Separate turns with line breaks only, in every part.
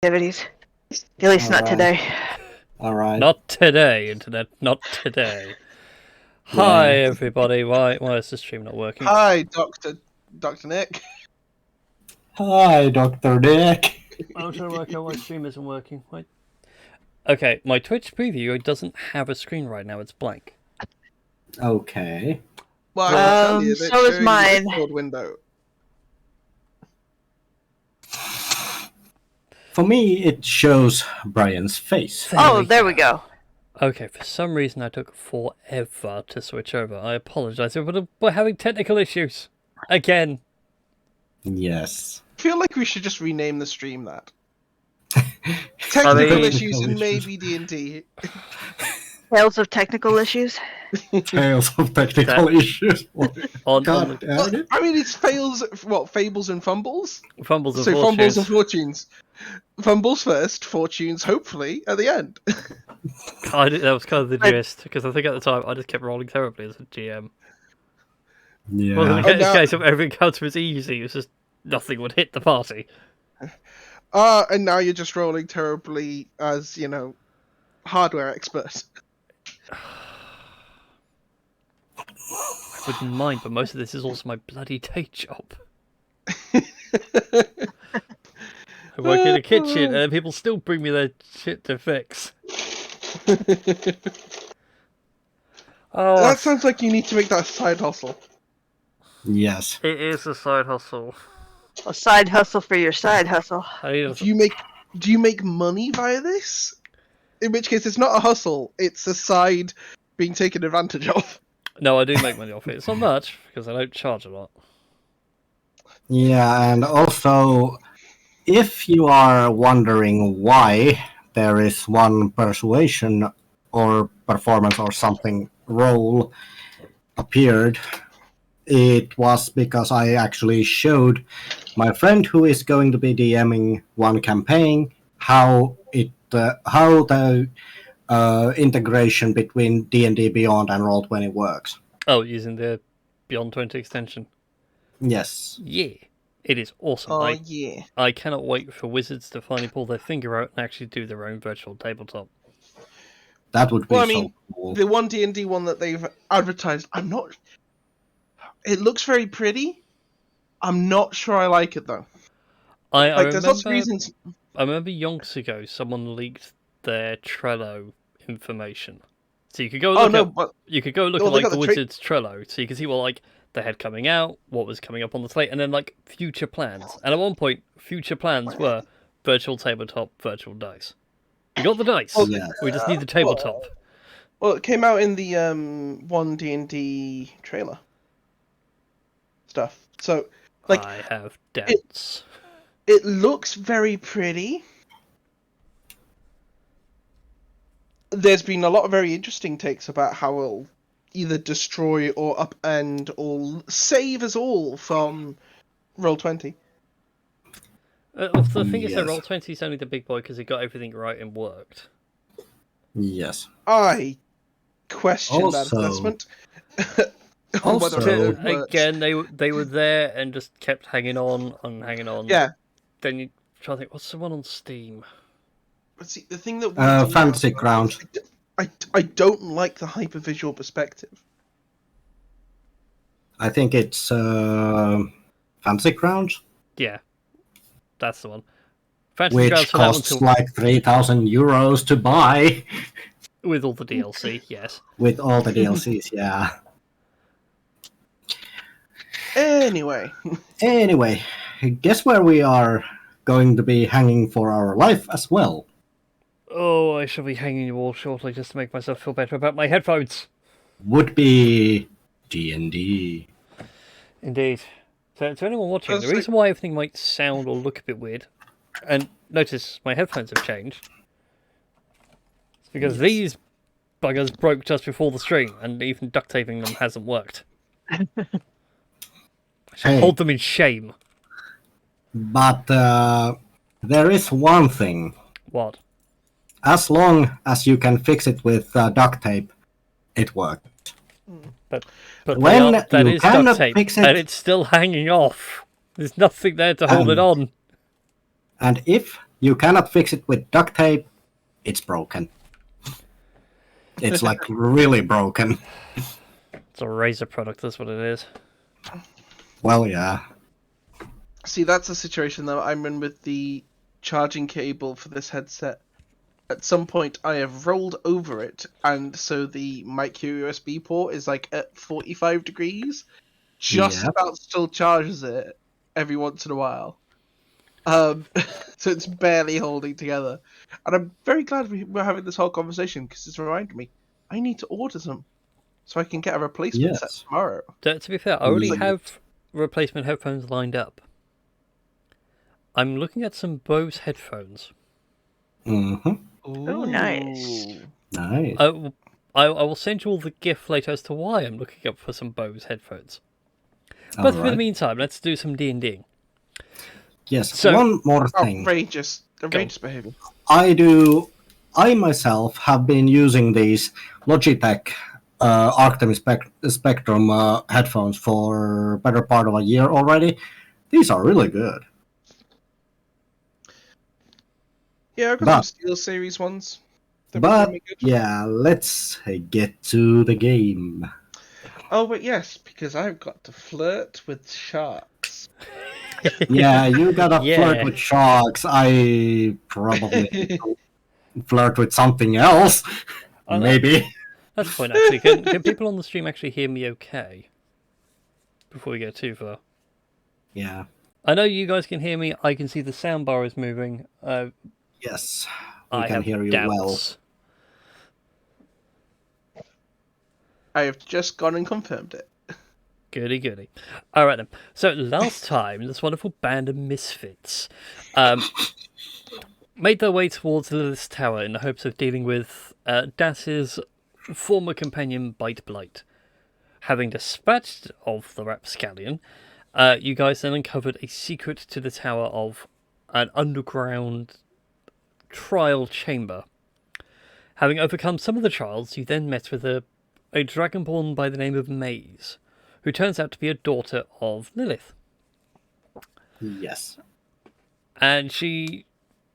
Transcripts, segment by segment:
activities. At least not today.
Alright.
Not today, Internet. Not today. Hi, everybody. Why is the stream not working?
Hi, Dr. Nick.
Hi, Dr. Nick.
I'm trying to work out why stream isn't working. Wait. Okay, my Twitch preview doesn't have a screen right now. It's blank.
Okay.
Well, I can tell you that
so is
showing
mine.
the Discord window.
For me, it shows Brian's face.
There we go.
Okay, for some reason I took forever to switch over. I apologize, but we're having technical issues. Again.
Yes.
I feel like we should just rename the stream that. Technical issues and maybe D&D.
Tales of technical issues.
Tales of technical issues.
God
Well, I mean, it's Fables and Fumbles?
Fumbles and
So
Fortunes.
Fumbles and Fortunes. Fumbles first, Fortunes hopefully at the end.
That was kind of the gist, because I think at the time I just kept rolling terribly as a GM.
Yeah.
Well, in
now-
case of every encounter was easy, it was just nothing would hit the party.
And now you're just rolling terribly as, hardware expert.
I wouldn't mind, but most of this is also my bloody day job. I work in a kitchen, and people still bring me their shit to fix. Oh,
That sounds like you need to make that a side hustle.
Yes.
it is a side hustle.
A side hustle for your side hustle.
I
Do you make money via this? In which case, it's not a hustle; it's a side being taken advantage of.
No, I do make money off it. It's not much, because I don't charge a lot.
Yeah, and also, if you are wondering why there is one persuasion or performance or something role appeared, it was because I actually showed my friend who is going to be DMing one campaign how the integration between D&D Beyond and Roll20 works.
Oh, using the Beyond 20 extension.
Yes.
Yeah, it is awesome.
Oh yeah!
I cannot wait for wizards to finally pull their finger out and actually do their own virtual tabletop.
That would be
Well, I
so
mean,
cool.
the one D&D one that they've advertised, I'm not. It looks very pretty. I'm not sure I like it though.
I
There's lots of
remember,
reasons.
I remember yonks ago someone leaked their Trello information, so you could go look at
but
you could go look
Well,
at
they
like
got
the
the trick-
wizards Trello, so you can see what like they had coming out, what was coming up on the slate, and then like future plans. And at one point, future plans were virtual tabletop, virtual dice. We got the dice.
Yes.
We just need the tabletop.
well, it came out in the one D&D trailer stuff. So, like,
I have doubts.
it looks very pretty. There's been a lot of very interesting takes about how it'll either destroy or upend or save us all from Roll20.
The thing is that
Yes.
Roll20 is only the big boy because he got everything right and worked.
Yes.
I question that
Also-
assessment.
Also-
it works.
Again, they were there and just kept hanging on and hanging on.
Yeah.
Then you try to think, what's the one on Steam?
But see, the thing that
Fantasy Ground.
I don't like the hypervisual perspective.
I think it's Fantasy Grounds,
Yeah, that's the one. Fantasy
which
Grounds for that one
costs
too,
like 3,000 euros to buy
with all the DLC. Yes.
with all the DLCs. Yeah.
Anyway,
Anyway, guess where we are going to be hanging for our life as well.
Oh, I shall be hanging the wall shortly just to make myself feel better about my headphones.
Would be D&D.
Indeed. So, to anyone watching,
That's
the reason why everything might sound or look a bit weird, and notice my headphones have changed, it's because these buggers broke just before the stream, and even duct taping them hasn't worked. I shall
Hey.
hold them in shame.
But there is one thing.
What?
As long as you can fix it with duct tape, it works.
But
When
that
you
is
cannot
duct tape,
fix it-
and it's still hanging off. There's nothing there to hold it on.
And if You cannot fix it with duct tape. It's broken. It's like really broken.
It's a Razer product, that's what it is.
Well, yeah.
See, that's a situation that I'm in with the charging cable for this headset. At some point, I have rolled over it, and so the micro USB port is like at 45 degrees. Just
Yep.
about still charges it every once in a while. So it's barely holding together. And I'm very glad we're having this whole conversation because it's reminded me I need to order some so I can get a replacement set
Yes.
tomorrow.
To be fair, I already
Yes.
have replacement headphones lined up. I'm looking at some Bose headphones.
Mm-hmm.
Oh, nice.
Nice.
I will send you all the GIF later as to why I'm looking up for some Bose headphones. But
All
for the
right.
meantime, let's do some D&D.
Yes.
So-
One more thing.
Outrageous behavior.
I myself have been using these Logitech Arctem Spectrum headphones for better part of a year already. These are really good.
Yeah, I've got
But-
some Steel Series ones. They've been
But
really good.
yeah, let's get to the game.
Oh, but yes, because I've got to flirt with sharks.
Yeah, you gotta
Yeah.
flirt with sharks. I probably flirt with something else.
Oh,
Maybe.
That's the point, actually. Can people on the stream actually hear me okay? Before we go too far.
Yeah.
I know you guys can hear me. I can see the soundbar is moving.
Yes. We
I
can
have
hear you
doubts.
well.
I have just gone and confirmed it.
Goody, goody. All right, then. So last time, this wonderful band of misfits made their way towards Lilith's tower in the hopes of dealing with Das's former companion, Bite Blight. Having dispatched of the rapscallion, you guys then uncovered a secret to the tower of an underground trial chamber. Having overcome some of the trials, you then met with a dragonborn by the name of Maze, who turns out to be a daughter of Lilith.
Yes.
And she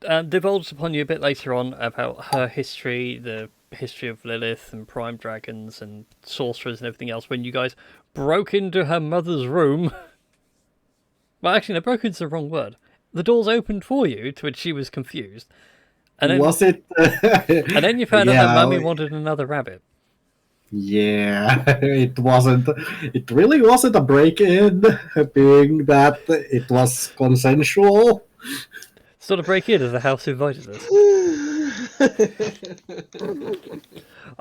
divulged upon you a bit later on about her history, the history of Lilith and prime dragons and sorcerers and everything else, when you guys broke into her mother's room. Well, actually, no, broke into's the wrong word. The doors opened for you, to which she was confused. And then,
Was it?
and then you found out
Yeah,
that Mummy wanted another rabbit.
Yeah, it wasn't. It really wasn't a break-in, being that it was consensual.
Sort of break in as the house invited us.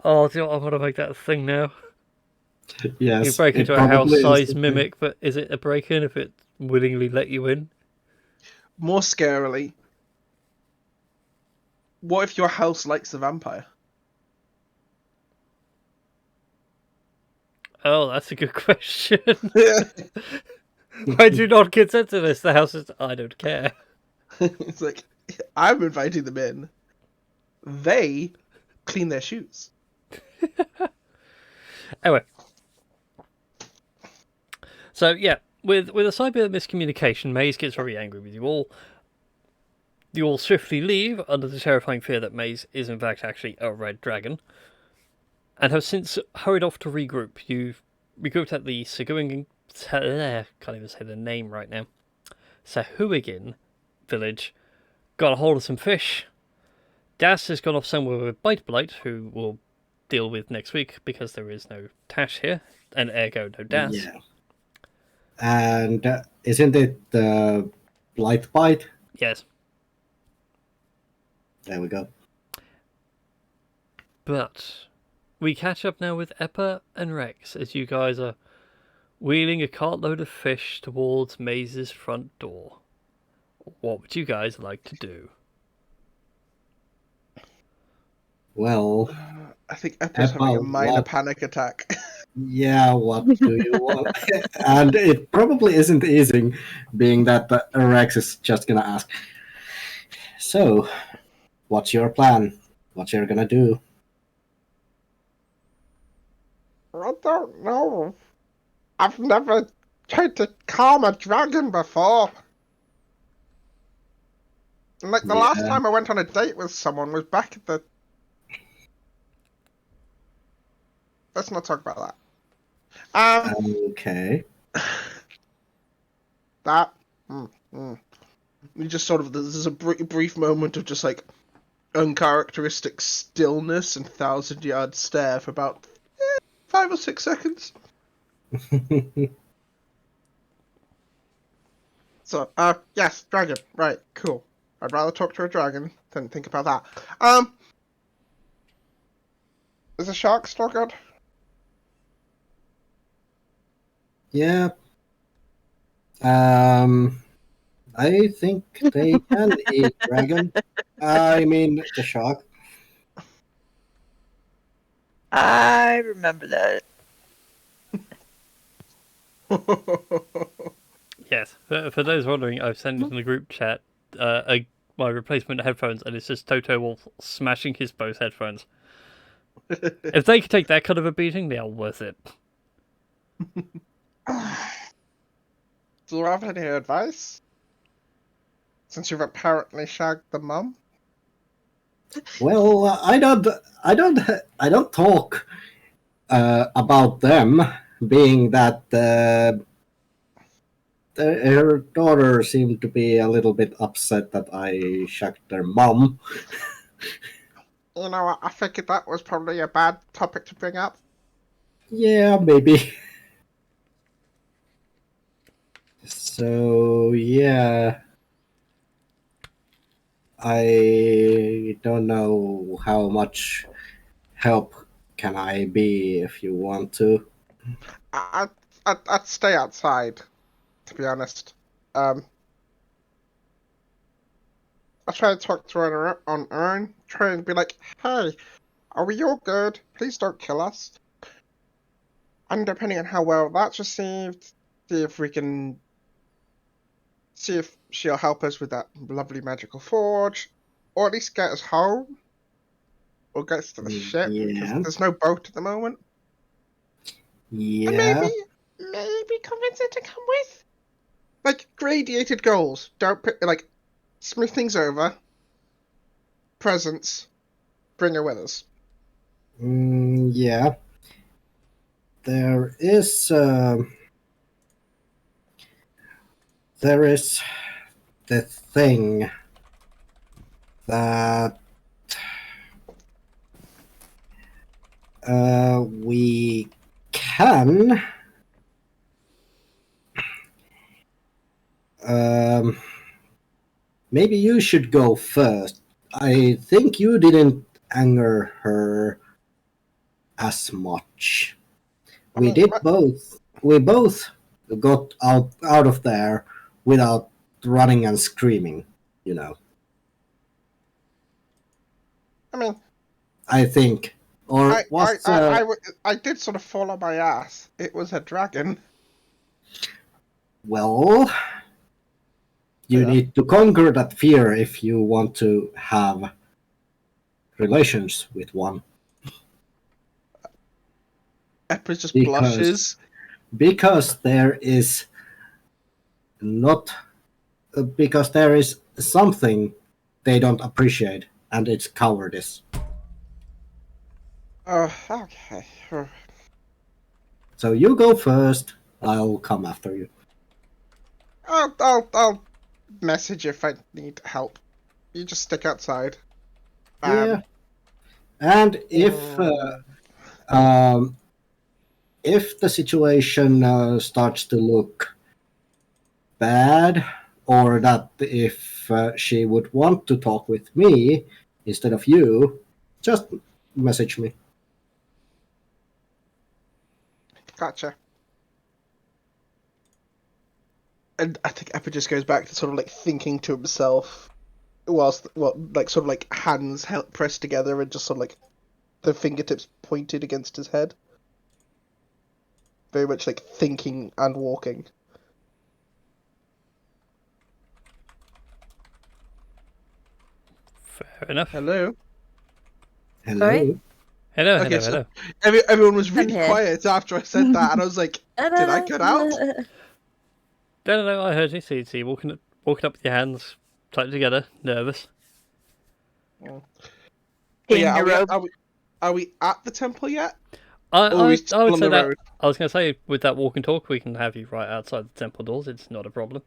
Oh, do you know what? I want to make that a thing now.
Yes,
You break
it
into a
probably is
house-sized
the thing.
mimic, but is it a break-in if it willingly let you in?
More scarily, what if your house likes the vampire?
Oh, that's a good question. I do not consent to this. The house is... I don't care.
It's like, I'm inviting them in. They clean their shoes.
Anyway. So, yeah. With a side bit of miscommunication, Maze gets very angry with you all. You all swiftly leave under the terrifying fear that Maze is in fact actually a red dragon, and have since hurried off to regroup. You've regrouped at the Seguin... can't even say the name right now. Sahuagin village. Got a hold of some fish. Das has gone off somewhere with Bite Blight, who we'll deal with next week because there is no Tash here, and ergo no Das.
Yeah. And isn't it the Blight Bite?
Yes.
There we go.
But we catch up now with Eppa and Rex as you guys are wheeling a cartload of fish towards Maze's front door. What would you guys like to do?
I
Well,
think Eppa's having a
Eppa,
minor
what?
panic attack.
yeah, what do you want? And it probably isn't easy, being that Rex is just gonna ask, so, what's your plan? What you're gonna do?
I don't know. I've never tried to calm a dragon before. And like the last time I went on a date with someone was back at the. Let's not talk about that.
Okay.
That. We just sort of there's a brief moment of just like uncharacteristic stillness and 1,000-yard stare for about 5 or 6 seconds. So, yes, dragon. Right, cool. I'd rather talk to a dragon than think about that. Is a shark still good?
Yeah. I think they can eat dragon. I mean, the shark.
I remember that.
Yes. For those wondering, I've sent it in the group chat my replacement headphones, and it's just Toto Wolf smashing his Bose headphones. If they could take that kind of a beating, they are worth it.
Do you have any advice? Since you've apparently shagged the mum?
Well, I don't talk about them, being that her daughter seemed to be a little bit upset that I shagged their mom.
You know what, I figured that was probably a bad topic to bring up.
Yeah, maybe. So, yeah. I don't know how much help can I be if you want to.
I'd stay outside, to be honest. I'll try to talk to her on her own. Try and be like, hey, are we all good? Please don't kill us. And depending on how well that's received, see if she'll help us with that lovely magical forge, or at least get us home, or get us to the ship, because there's no boat at the moment.
Yeah.
And maybe convince her to come with. Like, gradated goals. Don't put, like, smooth things over. Presents. Bring her with us.
Yeah. There is the thing that we can maybe you should go first. I think you didn't anger her as much. We both got out of there without running and screaming, you know.
I mean,
I think. Or
I did sort of fall on my ass. It was a dragon.
well, you need to conquer that fear if you want to have relations with one.
Eppa just blushes.
Because there is something they don't appreciate, and it's cowardice.
Okay.
So you go first. I'll come after you.
I'll message if I need help. You just stick outside.
Yeah. And if the situation starts to look bad, or that if she would want to talk with me instead of you, just message me.
Gotcha. And I think Eppa just goes back to sort of like thinking to himself, whilst sort of like hands pressed together and just sort of like the fingertips pointed against his head. Very much like thinking and walking.
Fair enough.
Hello.
Hello.
Hello,
Okay,
hello.
Everyone was really
here.
quiet after I said that, and I was like, did I cut out?
No, I heard you. See, walking up with your hands, tight together, nervous.
But
Peeing your
are we,
robe.
are we at the temple yet?
I
Or are we still
I would
on
say
the
that.
road?
I was going to say, with that walk and talk, we can have you right outside the temple doors. It's not a problem.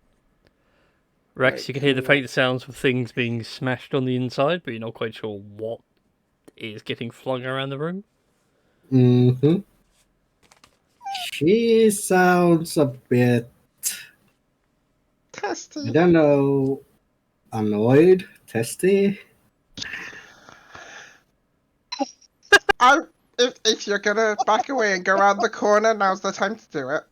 Rex,
Right,
you can hear the
cool.
faint sounds of things being smashed on the inside, but you're not quite sure what is getting flung around the room.
Mm-hmm. She sounds a bit, I
Testy.
don't know, annoyed, testy.
If you're gonna back away and go around the corner, now's the time to do it.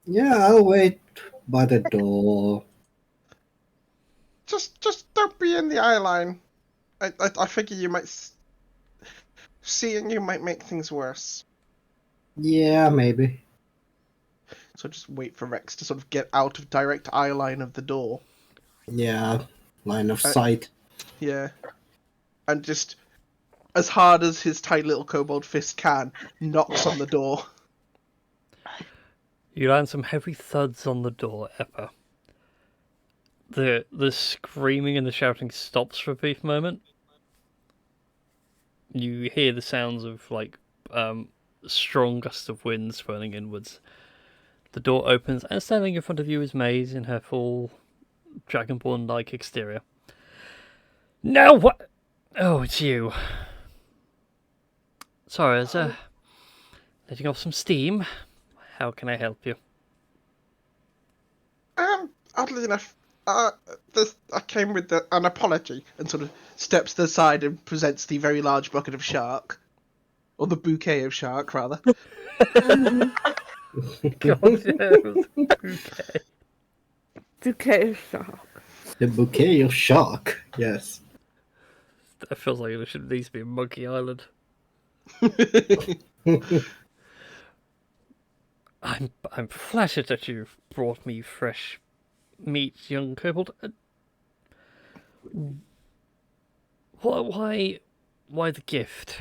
Yeah, I'll wait by the door.
Just don't be in the eye line. I figure you might seeing you might make things worse.
Yeah, maybe.
So just wait for Rex to sort of get out of direct eye line of the door.
Yeah, line of sight.
Yeah. And just, as hard as his tiny little kobold fist can, knocks on the door.
You land some heavy thuds on the door, Eppa. The screaming and the shouting stops for a brief moment. You hear the sounds of strong gusts of wind swirling inwards. The door opens, and standing in front of you is Maze in her full Dragonborn-like exterior. No, what? Oh, it's you. Sorry, I was letting off some steam. How can I help you?
Oddly enough, I came with an apology, and sort of steps to the side and presents the very large bucket of shark. Or the bouquet of shark, rather.
God, yeah, it was a bouquet.
Bouquet of shark.
The bouquet of shark, yes.
That feels like it should at least be a Monkey Island. I'm flattered that you've brought me fresh meat, young kobold. Why the gift?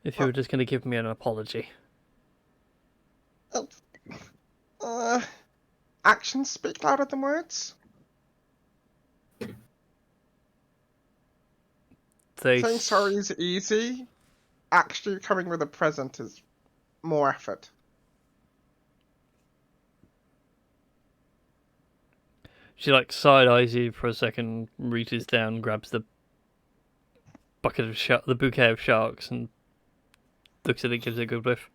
If you were just going to give me an apology.
Actions speak louder than words. Saying sorry is easy. Actually coming with a present is more effort.
She side eyes you for a second, reaches down, grabs the bucket of the bouquet of sharks, and looks at it, gives it a good whiff.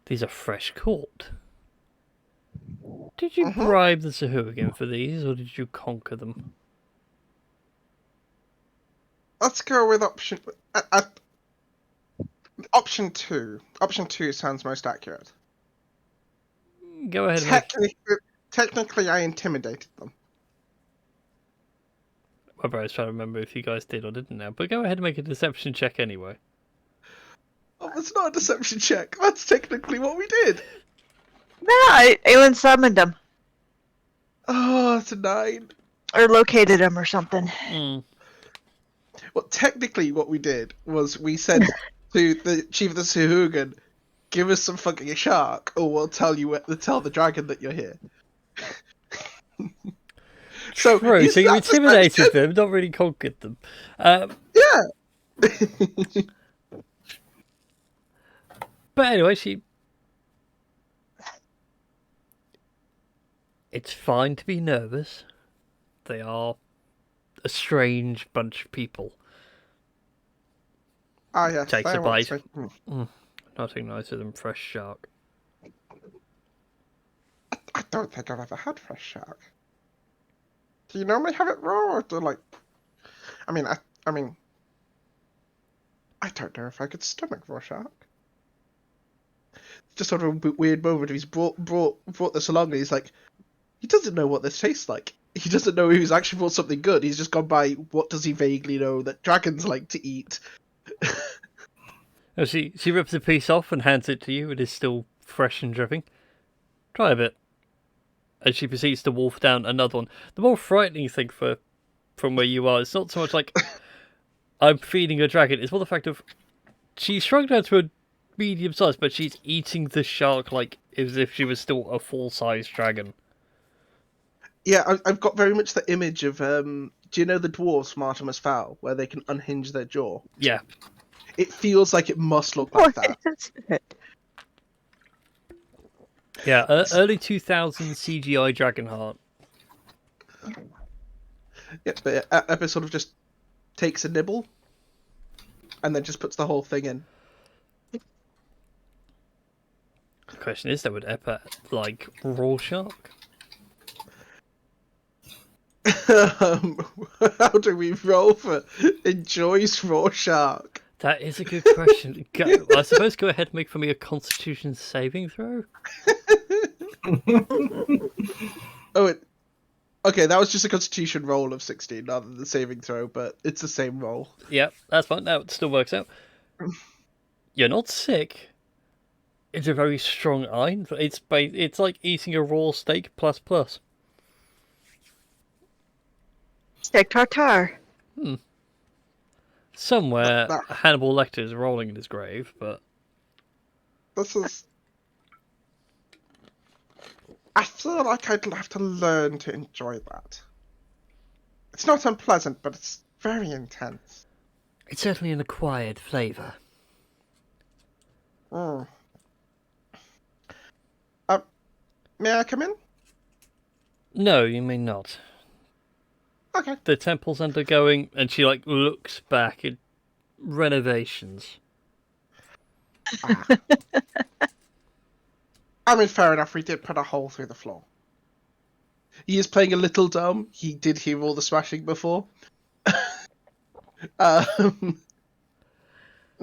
These are fresh caught. Did you bribe the Sahuagin for these, or did you conquer them?
Let's go with option 2. Option 2 sounds most accurate.
Go ahead and
Technically, I intimidated them.
My brother's trying to remember if you guys did or didn't now, but go ahead and make a deception check anyway.
Oh, that's not a deception check. That's technically what we did.
Nah, Aelin summoned him.
Oh, it's a 9.
Or located him or something.
Well, technically what we did was we said to the chief of the Sahuagin, give us some fucking shark, or we'll tell the dragon that you're here.
True, so you intimidated them, not really conquered them.
Yeah.
But anyway, it's fine to be nervous. They are a strange bunch of people.
Ah, yes.
Takes
I
a
want
bite.
to-
Nothing nicer than fresh shark.
I don't think I've ever had fresh shark. Do you normally have it raw, or do I mean, I don't know if I could stomach raw shark. Just sort of a weird moment. He's brought this along, and he's like, he doesn't know what this tastes like. He doesn't know he's actually brought something good. He's just gone by what does he vaguely know that dragons like to eat.
She rips a piece off and hands it to you. It is still fresh and dripping. Try a bit. And she proceeds to wolf down another one. The more frightening thing from where you are, it's not so much like I'm feeding a dragon. It's more the fact of she's shrunk down to a medium size, but she's eating the shark like as if she was still a full-size dragon.
Yeah, I've got very much the image of do you know the dwarves from Artemis Fowl, where they can unhinge their jaw?
Yeah.
It feels like it must look like that.
Yeah, early 2000s CGI Dragonheart.
Yeah, but Epic sort of just takes a nibble and then just puts the whole thing in.
The question is, though, would Eppa like raw shark?
How do we roll for enjoys raw shark?
That is a good question. I suppose go ahead and make for me a Constitution saving throw.
Okay, that was just a Constitution roll of 16 rather than the saving throw, but it's the same roll.
Yeah, that's fine. That still works out. You're not sick. It's a very strong iron. It's like eating a raw steak plus plus.
Steak tartare.
Somewhere
That-
Hannibal Lecter is rolling in his grave, but
This is. I feel like I'd have to learn to enjoy that. It's not unpleasant, but it's very intense.
it's certainly an acquired flavour.
Mm. May I come in?
No, you may not.
Okay.
The temple's undergoing, and she like looks back at renovations.
I mean, fair enough. We did put a hole through the floor. He is playing a little dumb. He did hear all the smashing before. It's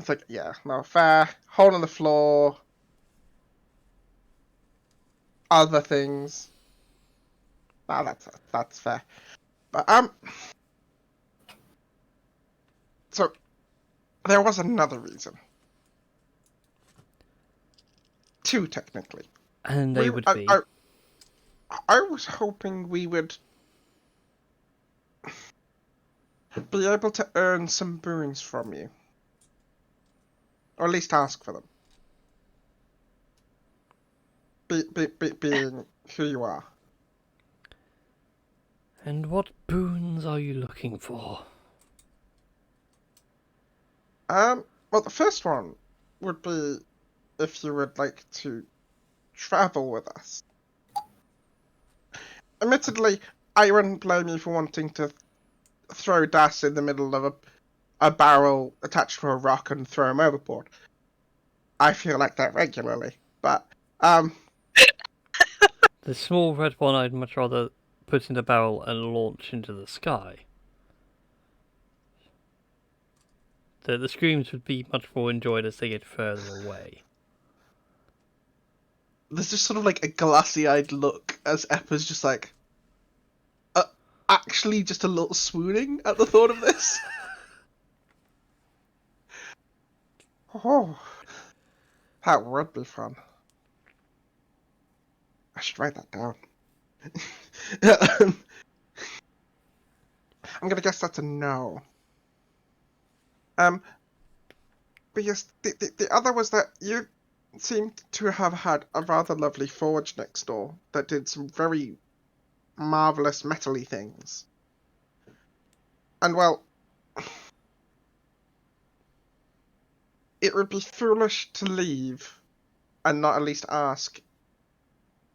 like, yeah, no, fair. Hole in the floor. Other things. Ah, that's fair. But so there was another reason. Two, technically.
And they would be.
I was hoping we would be able to earn some boons from you. Or at least ask for them. Being who you are.
And what boons are you looking for?
Well, the first one would be if you would like to travel with us. Admittedly, I wouldn't blame you for wanting to throw Das in the middle of a barrel attached to a rock and throw him overboard. I feel like that regularly, but
The small red one I'd much rather put in a barrel and launch into the sky. The screams would be much more enjoyed as they get further away.
there's just sort of like a glassy-eyed look as Eppa's just like, actually just a little swooning at the thought of this. Oh, that would be fun. I should write that down. I'm gonna guess that's a no. Because the other was that you seemed to have had a rather lovely forge next door that did some very marvelous metal-y things. And well, it would be foolish to leave and not at least ask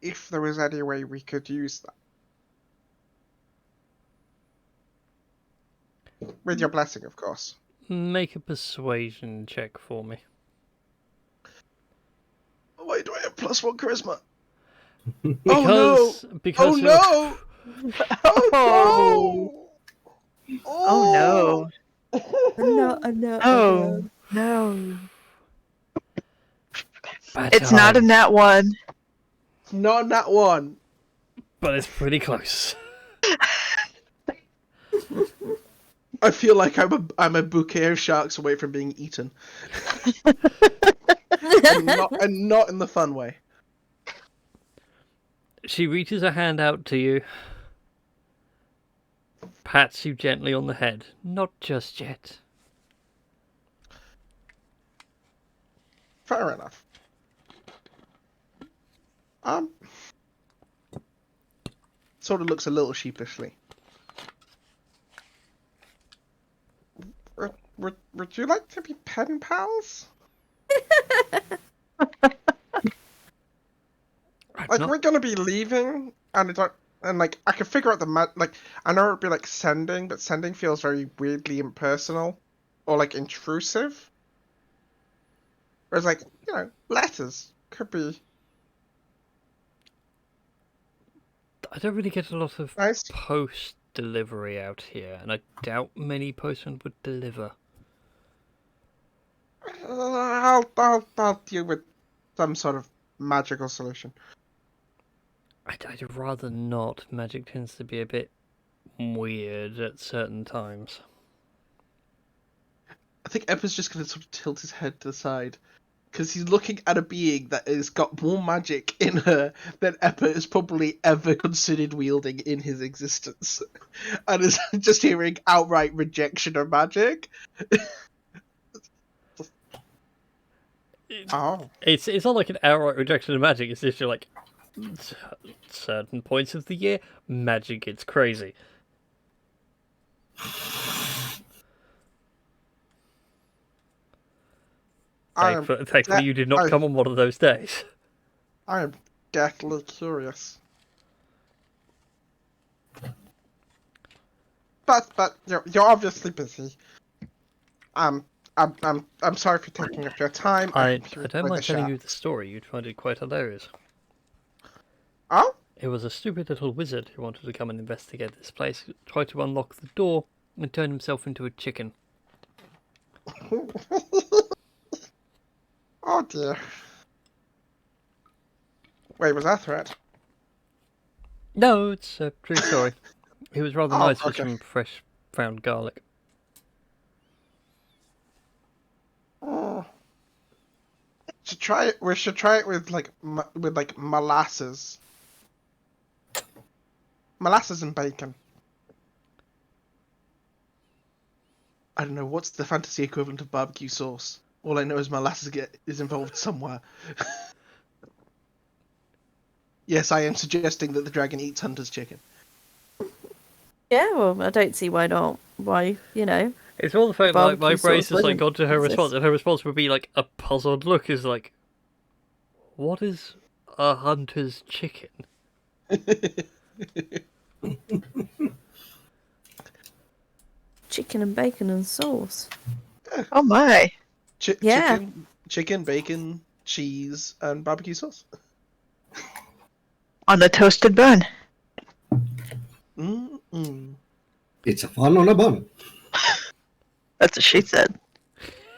if there was any way we could use that. With your blessing, of course.
Make a persuasion check for me.
Why do I have +1 charisma?
Because
Oh no!
Oh,
Oh
no.
No, no,
Oh, no.
Bad
It's not in
times,
that one.
Not that one.
but it's pretty close.
I feel like I'm a bouquet of sharks away from being eaten. and not in the fun way.
She reaches a hand out to you, pats you gently on the head. Not just yet.
Fair enough. sort of looks a little sheepishly. Would you like to be pen pals? Like,
Not-
we're gonna be leaving, and like I can figure out like I know it'd be like sending, but sending feels very weirdly impersonal, or like intrusive. Whereas like letters could be
I don't really get a lot of
nice.
post delivery out here, and I doubt many postmen would deliver.
I'll deal with some sort of magical solution.
I'd rather not. Magic tends to be a bit weird at certain times.
I think Eppa's just gonna sort of tilt his head to the side because he's looking at a being that has got more magic in her than Eppa has probably ever considered wielding in his existence, and is just hearing outright rejection of magic. Oh,
It's not like an outright rejection of magic. It's just like certain points of the year, magic gets crazy. Thankfully, you did not come on one of those days.
I am deathly curious. But you're obviously busy. I'm sorry for taking up your time.
I
hope you
don't
enjoyed
mind
the
telling
chat.
you the story. You'd find it quite hilarious.
Oh?
It was a stupid little wizard who wanted to come and investigate this place, tried to unlock the door, and turned himself into a chicken.
Oh dear. Wait, was that a threat?
No, it's a true story. It was rather
Oh,
nice with
okay.
some fresh ground garlic.
Oh. We should try it with like molasses. Molasses and bacon. I don't know what's the fantasy equivalent of barbecue sauce. All I know is molasses is involved somewhere. Yes, I am suggesting that the dragon eats hunter's chicken.
Yeah, well, I don't see why not. Why,
It's all the fact like my
Barbecue
brain
sauce
has like
wouldn't
gone to her response,
exist.
and her response would be like a puzzled look. Is like, what is a hunter's chicken?
Chicken and bacon and sauce.
Oh my.
Yeah.
Chicken, bacon, cheese, and barbecue sauce.
On a toasted bun.
Mm-mm.
It's a fun on a bun.
That's what she said.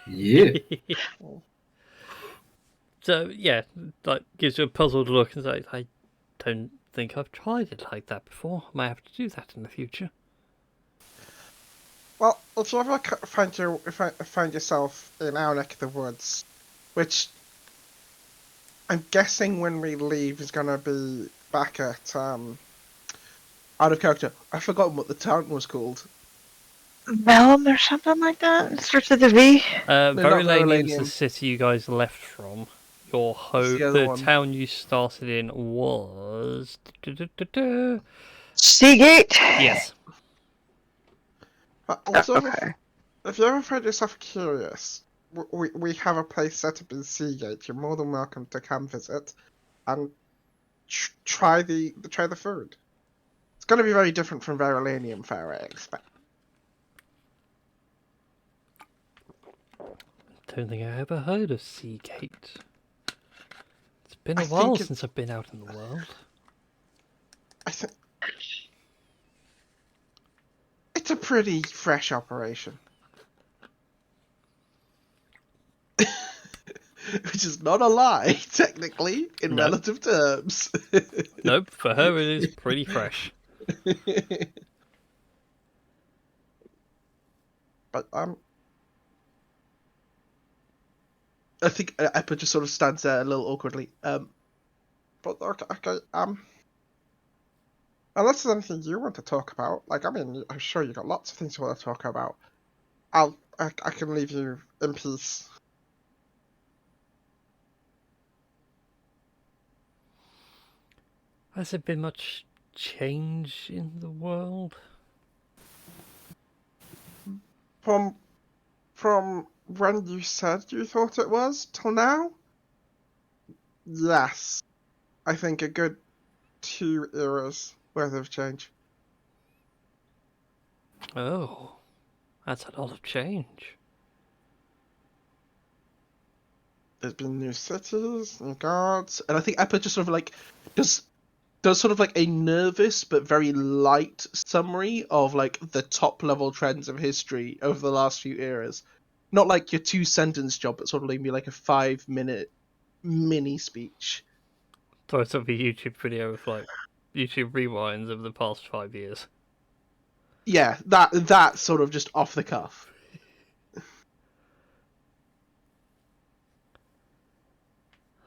Yeah.
So yeah, like gives you a puzzled look and like, I don't think I've tried it like that before. I might have to do that in the future.
Well, if you ever find yourself in our neck of the woods, which I'm guessing when we leave is gonna be back at out of character. I've forgotten what the town was called.
Melm or something like that? It starts with a V.
not
Verulanium's the
Verulanium.
city you guys left from. Your
What's the other
the
one?
town you started in was
Seagate?
yes.
But also,
Okay.
if you ever find yourself curious, we have a place set up in Seagate. You're more than welcome to come visit and try the food. It's going to be very different from Verulanium fare, I expect.
Don't think I ever heard of Seagate. It's been
I
a while
think
since I've been out in the world.
I think it's a pretty fresh operation. Which is not a lie, technically, in
No.
relative terms.
Nope, for her it is pretty fresh.
But I think Eppa just sort of stands there a little awkwardly. But okay, unless there's anything you want to talk about, like, I mean, I'm sure you got lots of things you want to talk about. I can leave you in peace.
Has there been much change in the world?
From when you said you thought it was till now, yes, I think a good 2 eras worth of change.
Oh, that's a lot of change.
There's been new cities, new guards, and I think Eppa just sort of like does sort of like a nervous but very light summary of like the top level trends of history over the last few eras. Not like your 2 sentence job, but sort of maybe like a 5 minute mini speech.
So it's sort of a YouTube video of like YouTube rewinds of the past 5 years.
Yeah, that sort of just off the cuff.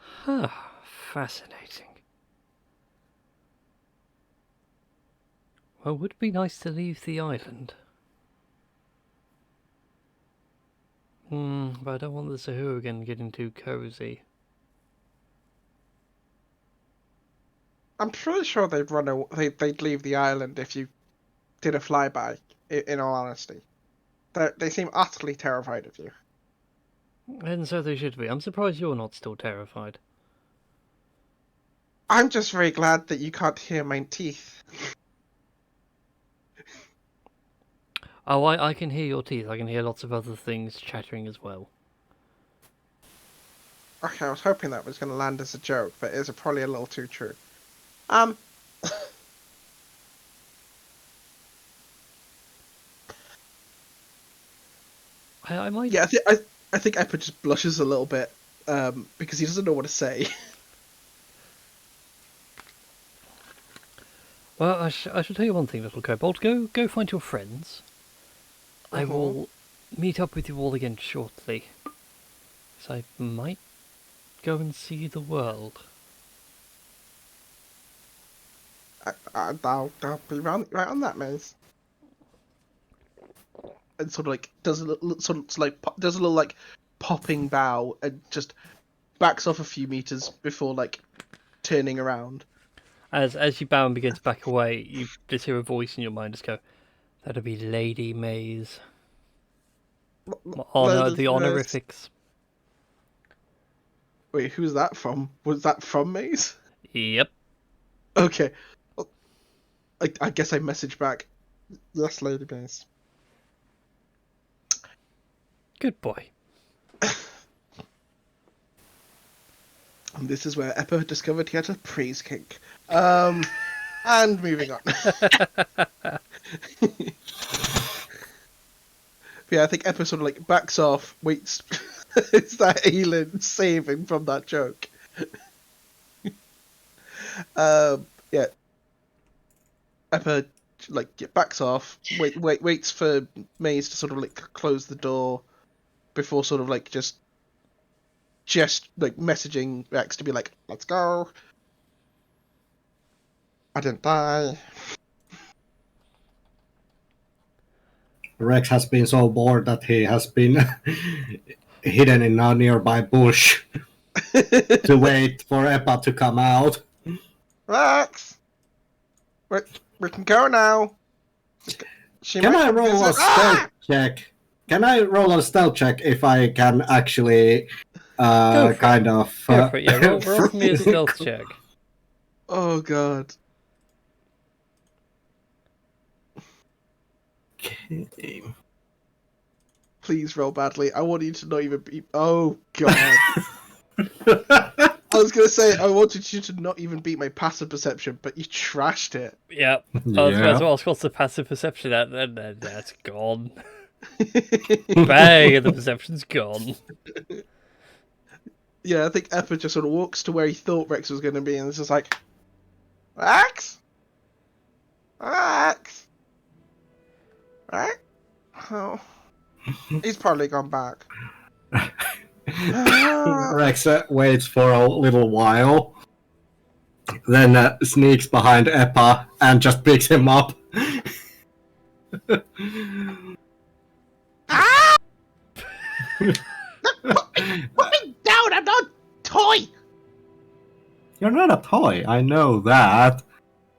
Huh, fascinating. Well, would it be nice to leave the island? But I don't want the Sahuagin getting too cozy.
I'm pretty sure they'd leave the island if you did a flyby. In all honesty, they seem utterly terrified of you.
And so they should be. I'm surprised you're not still terrified.
I'm just very glad that you can't hear my teeth.
Oh, I can hear your teeth. I can hear lots of other things chattering as well.
Okay, I was hoping that was going to land as a joke, but it's probably a little too true.
I might...
Yeah, I think Eppa just blushes a little bit, because he doesn't know what to say.
Well, I should tell you one thing, little kobold. Go find your friends. I will meet up with you all again shortly. So I might go and see the world.
I'll be right on that, Maze. And sort of like does a little does a little like popping bow and just backs off a few meters before like turning around.
As you bow and begin to back away, you just hear a voice in your mind just go, "That'll be Lady Maze." Honor the honorifics.
Wait, who's that from? Was that from Maze?
Yep.
Okay. Well, I guess I messaged back. Yes, Lady Maze.
Good boy.
And this is where Eppa discovered he had a praise kink. And moving on. Yeah, I think Eppa sort of like backs off, waits. It's that Aelin saving from that joke. Yeah. Eppa like backs off, waits for Maze to sort of like close the door before sort of like just like messaging Rex to be like, let's go. I didn't die.
Rex has been so bored that he has been hidden in a nearby bush to wait for Eppa to come out.
Rex! We can go now.
Can I roll a stealth check? Can I roll a stealth check if I can actually kind of...
Go for it, yeah. Roll for me a stealth check.
Oh god.
Okay.
Please roll badly. I want you to not even beat... Oh god. I was going to say, I wanted you to not even beat my passive perception, but you trashed it.
Yeah. I was about to ask, what's the passive perception? That's gone. Bang, and the perception's gone.
Yeah, I think Eppa just sort of walks to where he thought Rex was going to be, and it's just like, Rex? Rex? Rex? Oh. He's probably gone back.
Rex waits for a little while, then sneaks behind Eppa and just picks him up.
Put me down! I'm not a toy!
You're not a toy, I know that.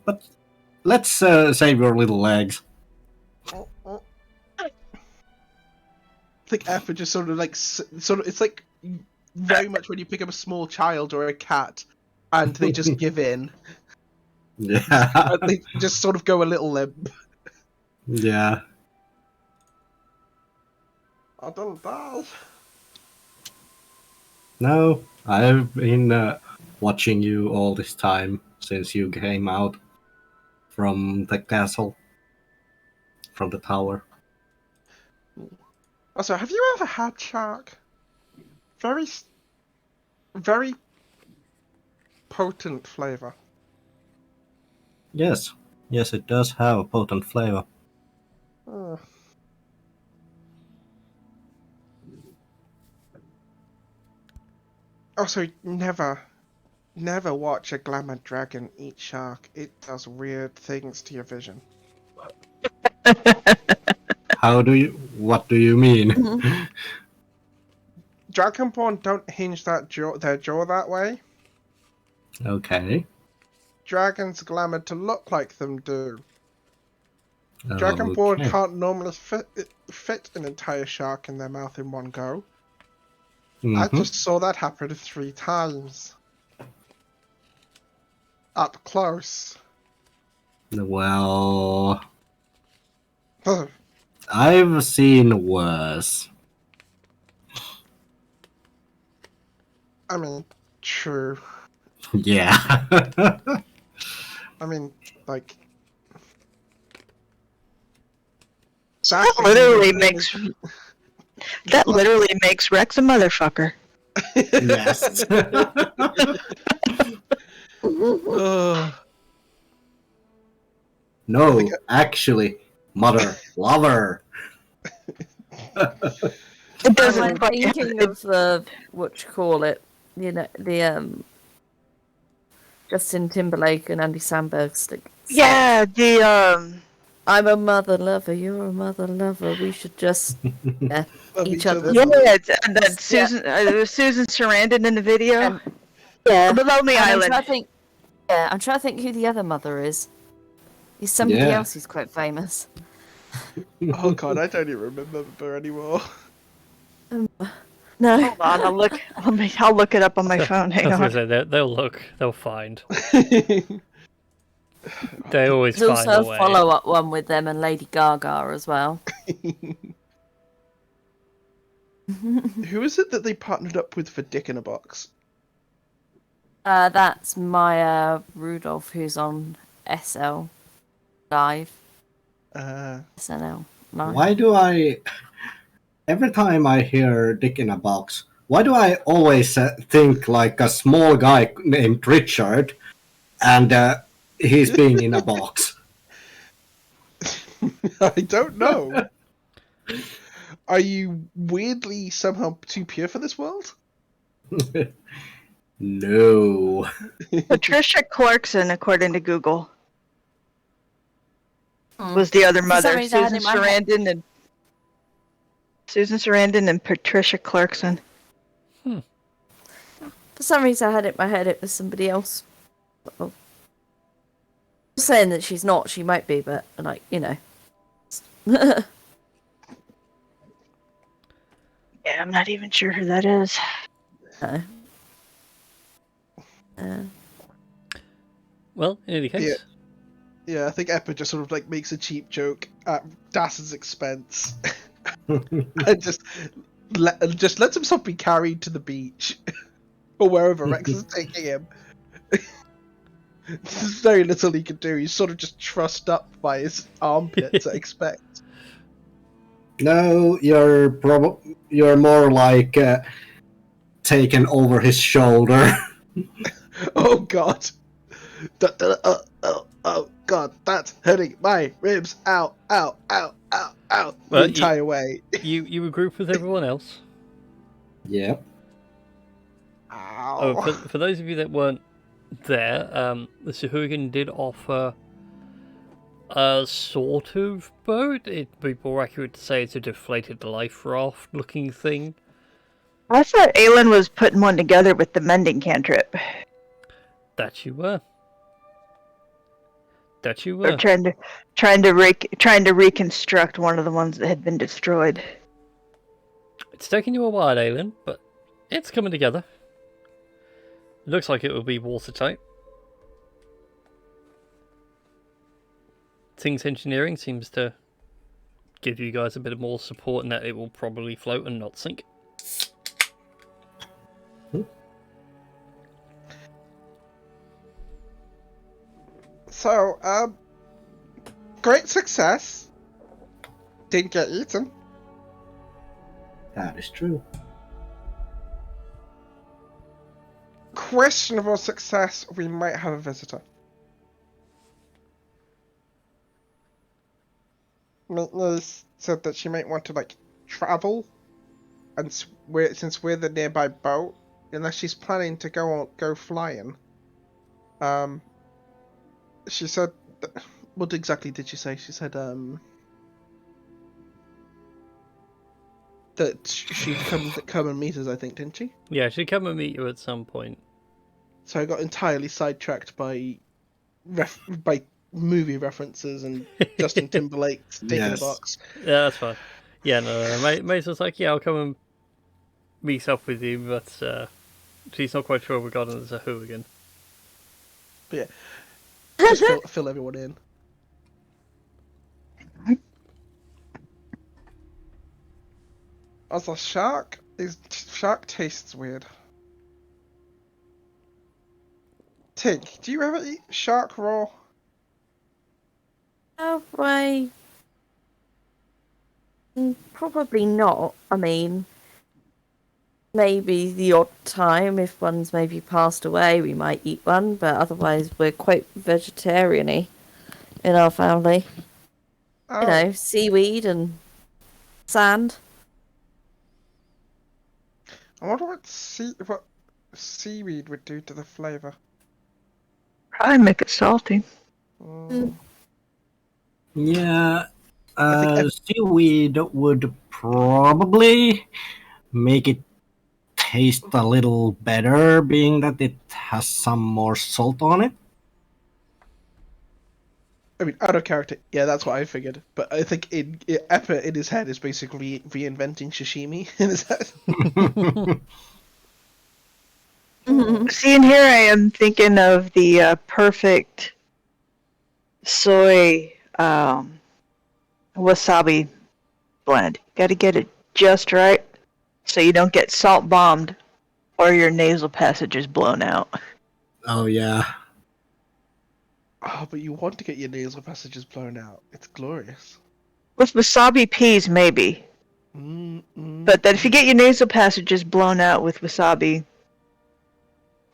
But let's save your little legs.
I think F are just sort of like it's like very much when you pick up a small child or a cat and they just give in.
Yeah.
And they just sort of go a little limp.
Yeah.
I don't know.
No, I've been watching you all this time since you came out from the castle, from the tower.
Also, have you ever had shark? Very potent flavor.
Yes, yes, it does have a potent flavor.
Oh. Also, never watch a glamour dragon eat shark. It does weird things to your vision.
What do you mean?
Dragonborn don't hinge their jaw that way.
Okay.
Dragons glamour to look like them do. Dragonborn
Okay.
can't normally fit an entire shark in their mouth in one go. I
Mhm.
just saw that happen 3 times. Up close.
Well, I've seen worse.
I mean, true.
Yeah.
I mean, like...
That literally makes Rex a motherfucker.
Yes.
Ugh.
No, actually, mother lover.
It doesn't
I'm
quite
thinking of the what you call it, you know, the Justin Timberlake and Andy Samberg stick.
Yeah, the
I'm a mother lover, you're a mother lover. We should just
Love
each other.
yeah,
Yeah.
that Susan Susan Sarandon in the video.
And- yeah.
The Lonely
And
Island.
I'm trying to think who the other mother is. He's somebody
Yeah.
else who's quite famous.
Oh god, I don't even remember anymore.
No.
Hold on, I'll look it up on my phone.
I
Hang
was
on.
gonna say they'll find. They always
There's
find
also
a
a
way.
follow-up one with them and Lady Gaga as well.
Who is it that they partnered up with for Dick in a Box?
That's Maya Rudolph, who's on SL Live. SNL Live.
Why do every time I hear Dick in a Box, why do I always think like a small guy named Richard and he's being in a box?
I don't know. Are you weirdly somehow too pure for this world?
No.
Patricia Clarkson, according to Google,
Hmm.
was the other
For some
mother.
reason, I had
Susan
in my head-
Sarandon and Patricia Clarkson.
For some reason, I had it in my head it was somebody else. I'm saying that she's not. She might be, but like
Yeah, I'm not even sure who that is.
no.
Well, in any case,
Yeah, I think Eppa just sort of like makes a cheap joke at Das's expense. And just lets himself be carried to the beach. Or wherever Rex is taking him. There's very little he can do. He's sort of just trussed up by his armpits, I expect.
No, you're more like taken over his shoulder.
Oh god. Oh god, that's hurting my ribs. Ow, ow, ow, ow, ow.
Well,
the entire way.
you were grouped with everyone else.
Yep.
Ow.
Oh, for those of you that weren't there, the Sahuagin did offer a sort of boat. It'd be more accurate to say it's a deflated life raft looking thing.
I thought Aelin was putting one together with the mending cantrip.
That you were. That you
They're
were.
trying to reconstruct one of the ones that had been destroyed.
It's taken you a while, Aelin, but it's coming together. It looks like it will be watertight. Things Engineering seems to give you guys a bit of more support in that it will probably float and not sink.
So, great success. Didn't get eaten.
That is true.
Questionable success. We might have a visitor. Maintenance said that she might want to travel, and since we're the nearby boat, unless she's planning to go flying. She said, what exactly did she say? She said that she'd come and meet us. I think, didn't she?
Yeah, she'll come and meet you at some point.
So I got entirely sidetracked by movie references and Justin Timberlake's Dick in a
Yes.
Box.
Yeah, that's fine. Yeah, no. Mace was like, yeah, I'll come and meet up with you, but she's not quite sure regarding the who again.
But yeah, just fill everyone in. As a shark, shark tastes weird. Tink, do you ever eat shark raw?
Halfway. Probably not. I mean, maybe the odd time if one's maybe passed away, we might eat one, but otherwise we're quite vegetarian-y in our family.
Oh,
You know, seaweed and sand.
I wonder what seaweed would do to the flavour.
Probably make it salty.
Yeah,
I think
seaweed would probably make it taste a little better, being that it has some more salt on it.
I mean, out of character, yeah, that's what I figured. But I think Eppa in his head is basically reinventing sashimi in his head.
See, and here I am thinking of the perfect soy wasabi blend. Got to get it just right so you don't get salt bombed or your nasal passages blown out.
Oh yeah.
Oh, but you want to get your nasal passages blown out. It's glorious.
With wasabi peas, maybe. But then if you get your nasal passages blown out with wasabi,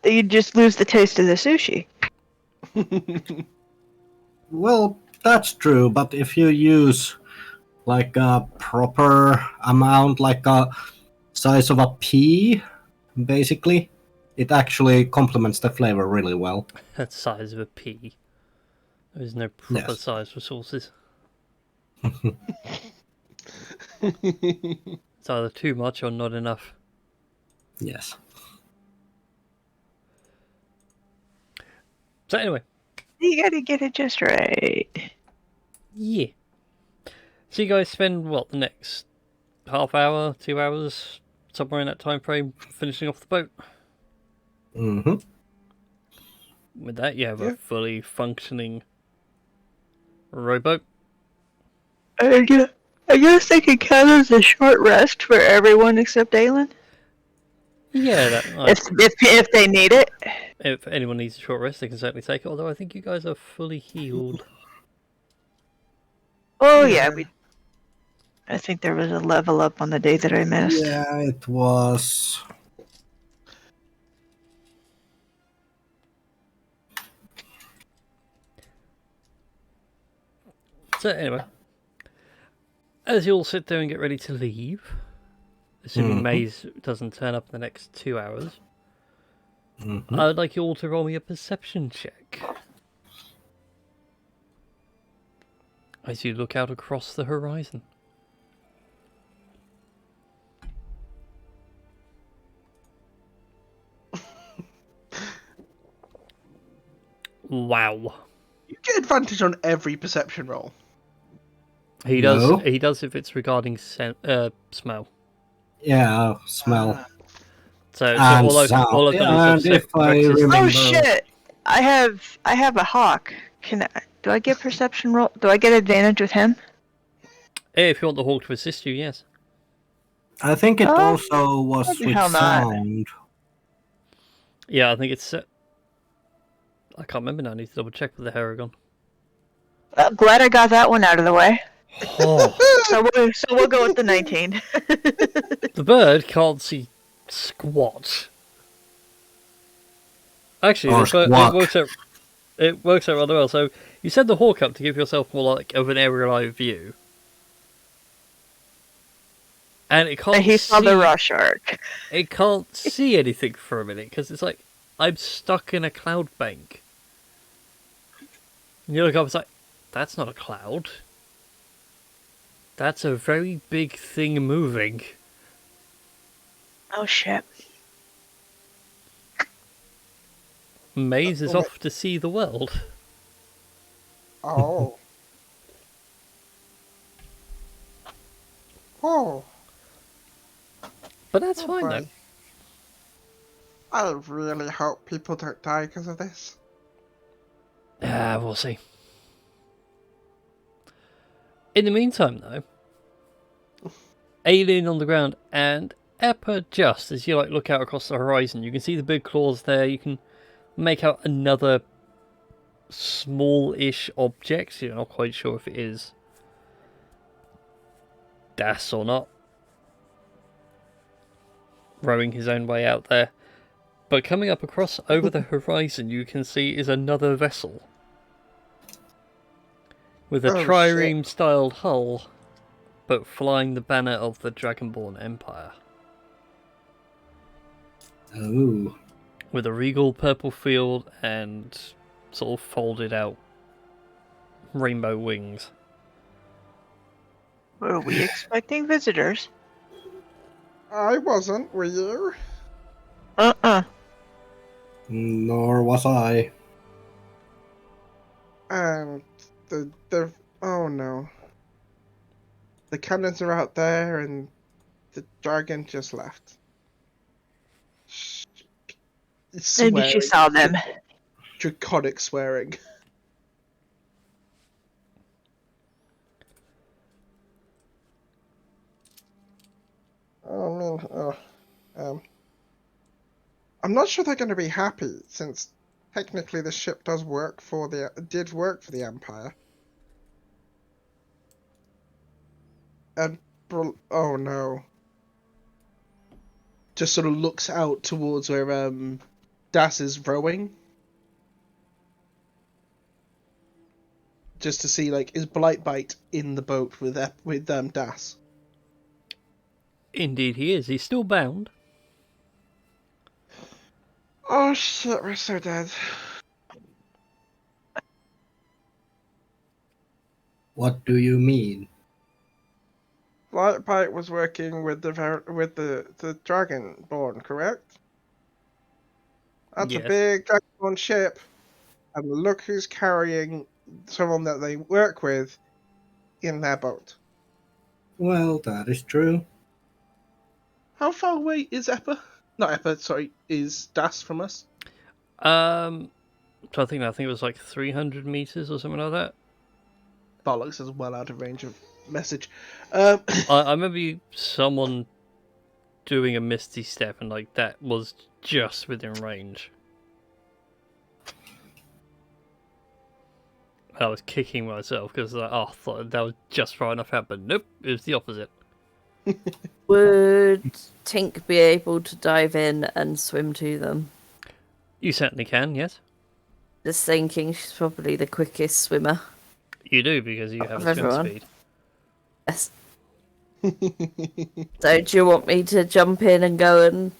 then you just lose the taste of the sushi.
Well, that's true, but if you use like a proper amount, like a size of a pea, basically, it actually complements the flavor really well.
That's the size of a pea. There's no proper
Yes.
size for sauces. It's either too much or not enough.
Yes.
So anyway,
You gotta get it just right.
yeah. So you guys spend what, the next half hour, 2 hours, somewhere in that time frame, finishing off the boat.
Mm-hmm.
With that, you have
Yeah.
a fully functioning rowboat.
I guess they could count as a short rest for everyone except Aelin.
Yeah, that,
If they need it.
if anyone needs a short rest, they can certainly take it. Although I think you guys are fully healed.
Oh yeah, I think there was a level up on the day that I missed.
Yeah, it was.
So anyway, as you all sit there and get ready to leave, assuming Maze doesn't turn up in the next 2 hours, I would like you all to roll me a perception check. As you look out across the horizon. Wow.
get advantage on every perception roll?
He does.
No.
He does if it's regarding smell.
Yeah, smell.
So
And
all I've
sound.
done is
And if I
practice.
remember...
Oh shit! I have a hawk. Do I get perception roll? Do I get advantage with him?
If you want the hawk to assist you, yes.
I think it
Oh,
also was
what the
with
hell not?
sound.
Yeah, I think it's. I can't remember now. I need to double check with the Haragon.
Well, glad I got that one out of the way.
Oh,
So we'll go with the 19.
the bird can't see squat. Actually,
Or squawk.
it works out rather well. So you set the hawk up to give yourself more like of an aerial eye view, and it can't.
He saw
see,
the raw shark.
It can't see anything for a minute because it's like I'm stuck in a cloud bank. And you look up, it's like that's not a cloud. That's a very big thing moving.
Oh shit.
Maze is off to see the world.
Oh. Oh.
But that's fine though.
I really hope people don't die because of this.
We'll see. In the meantime, though, alien on the ground and Eppa, just as you look out across the horizon, you can see the big claws there. You can make out another small-ish object. You're not quite sure if it is Das or not, rowing his own way out there. But coming up across over the horizon, you can see is another vessel with a trireme-styled hull, but flying the banner of the Dragonborn Empire.
Oh.
With a regal purple field and sort of folded out rainbow wings.
Were we expecting visitors?
I wasn't, were you?
Nor was I.
And the oh no. The cannons are out there and the dragon just left.
Maybe she saw them.
Draconic swearing. I'm not sure they're going to be happy since technically the ship did work for the Empire. And oh no. Just sort of looks out towards where Das is rowing. Just to see is Blightbite in the boat with Das.
Indeed he is. He's still bound.
Oh shit, we're so dead.
What do you mean?
Blightbite was working with the Dragonborn, correct? That's
Yes.
a big Dragonborn ship, and look who's carrying someone that they work with in their boat.
Well, that is true.
How far away is Eppa? Not Eppa, sorry, is Das from us?
So I think it was 300 meters or something like that.
Bollocks is well out of range of message.
I remember someone doing a misty step and that was just within range. I was kicking myself because I thought that was just far enough out, but nope, it was the opposite.
Would Tink be able to dive in and swim to them?
You certainly can, yes.
Just thinking she's probably the quickest swimmer.
You do, because you have
Of
a swim
everyone.
speed.
Yes. So do you want me to jump in and go and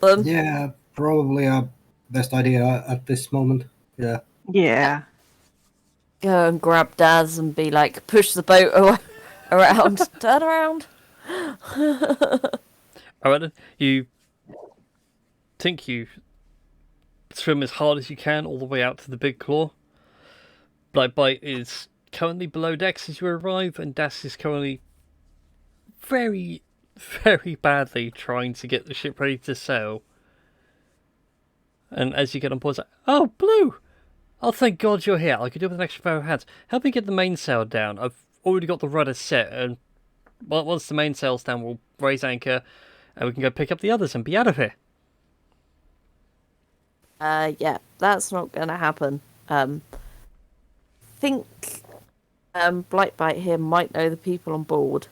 them?
Yeah, probably a best idea at this moment. Yeah.
Yeah.
Go and grab Daz and be like, push the boat around. Turn around.
Alright then, you swim as hard as you can all the way out to the big claw. Blightbite is currently below decks as you arrive, and Das is currently very, very badly trying to get the ship ready to sail. And as you get on board, it's like, oh, Blue! Oh, thank God you're here. I could do with an extra pair of hands. Help me get the mainsail down. I've already got the rudder set, and once the mainsail's down, we'll raise anchor, and we can go pick up the others and be out of here.
Yeah, that's not gonna happen. Think Blightbite here might know the people on board.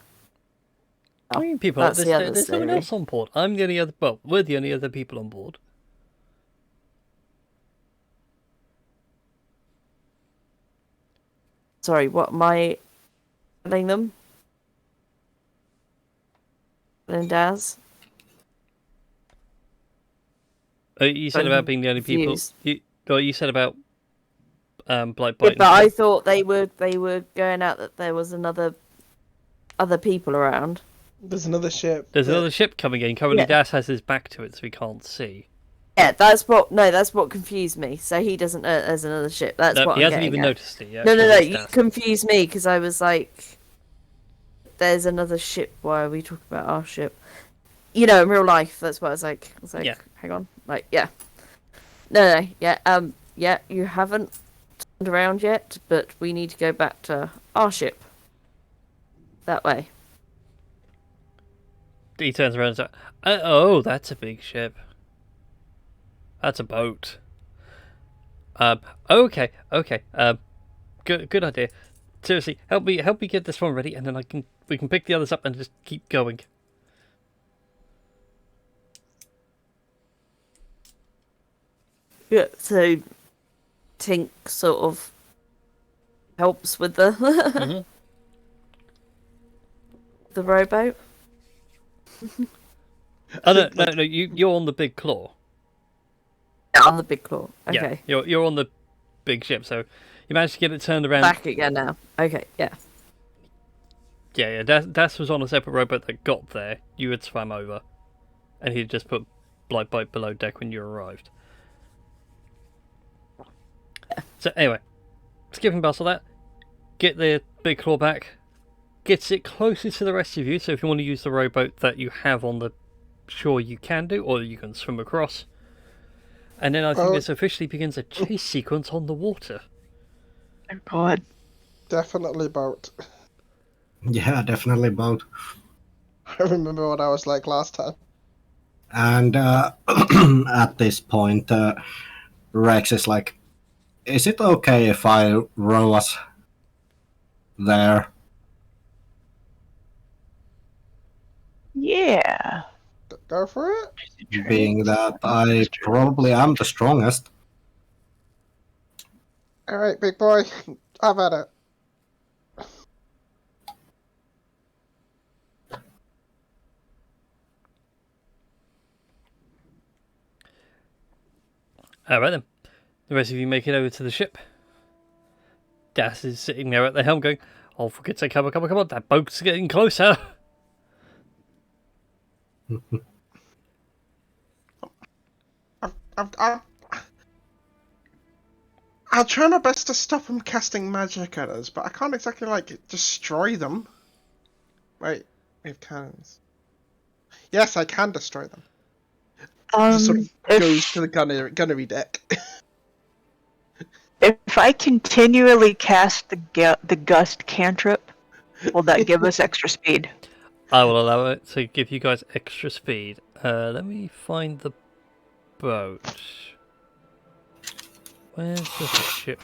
How many people?
That's the other
There's no one
theory.
else on board. I'm the only other. Well, we're the only other people on board.
Sorry, what am I telling them? And Daz?
You said
I'm
about being the only people.
confused.
You said about Blightbite.
Yeah,
and
but I
stuff.
thought they were going out that there was other people around.
There's another ship.
There's another ship coming in. Currently,
Yeah.
Das has his back to it, so he can't see.
Yeah, that's what confused me. So he doesn't know there's another ship. That's
No,
what
he
I'm
hasn't
getting
even
at.
noticed it yet.
No,
'cause it's
you
Das.
confused me because I was like, "There's another ship. Why are we talking about our ship?" You know, in real life, that's what I was like.
Yeah.
Hang on, like, yeah, no, yeah, you haven't turned around yet, but we need to go back to our ship. That way.
He turns around and says, "Oh, that's a big ship. That's a boat." Okay. Good idea. Seriously, help me get this one ready, and then we can pick the others up and just keep going.
Yeah. So, Tink sort of helps with the the rowboat.
Oh no! You're on the big claw.
On the big claw. Okay.
Yeah, you're on the big ship, so you managed to get it turned around.
Back again now. Okay, yeah.
Yeah. Das was on a separate rowboat that got there. You had swam over, and he'd just put Blightbite below deck when you arrived. So anyway, skipping past all that, get the big claw back, gets it closer to the rest of you. So if you want to use the rowboat that you have on the shore, you can do, or you can swim across. And then I think this officially begins a chase sequence on the water.
Oh God.
Definitely boat.
Yeah, definitely boat.
I remember what I was like last time.
And at this point, Rex is like, "Is it okay if I row us there?"
Yeah.
Go for it.
Being that I probably am the strongest.
All right, big boy. Have at it.
Alright then. The rest of you make it over to the ship. Das is sitting there at the helm going, "Oh, for goodn's sake, come on, that boat's getting closer."
I'll try my best to stop them casting magic at us, but I can't exactly, like, destroy them. Wait, we have cannons. Yes, I can destroy them. Just sort of goes to the gunnery deck.
If I continually cast the gust cantrip, will that give us extra speed?
I will allow it to give you guys extra speed. Let me find the boat. Where's the ship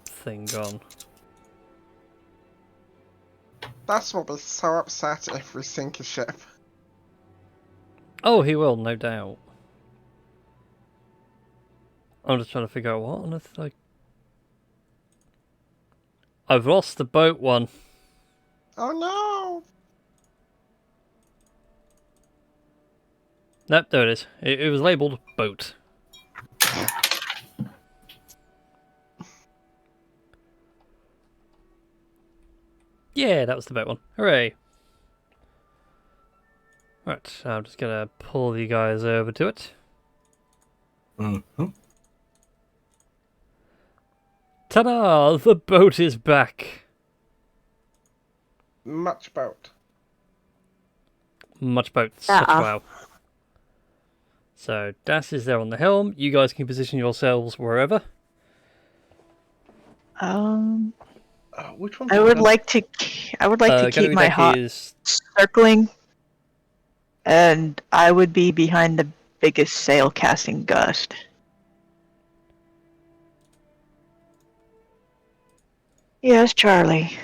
thing gone?
That's what was so upset if we sink a ship.
Oh, he will, no doubt. I'm just trying to figure out what on earth I've lost the boat one.
Oh no!
Nope, there it is. It was labelled boat. Yeah, that was the boat one. Hooray! Right, I'm just gonna pull you guys over to it.
Mm-hmm.
Ta-da! The boat is back.
Much boat.
Much boat, such
Ah.
wow. So Das is there on the helm. You guys can position yourselves wherever.
Which one?
I would like to keep my hot
is
circling, and I would be behind the biggest sail casting gust. Yes, Charlie.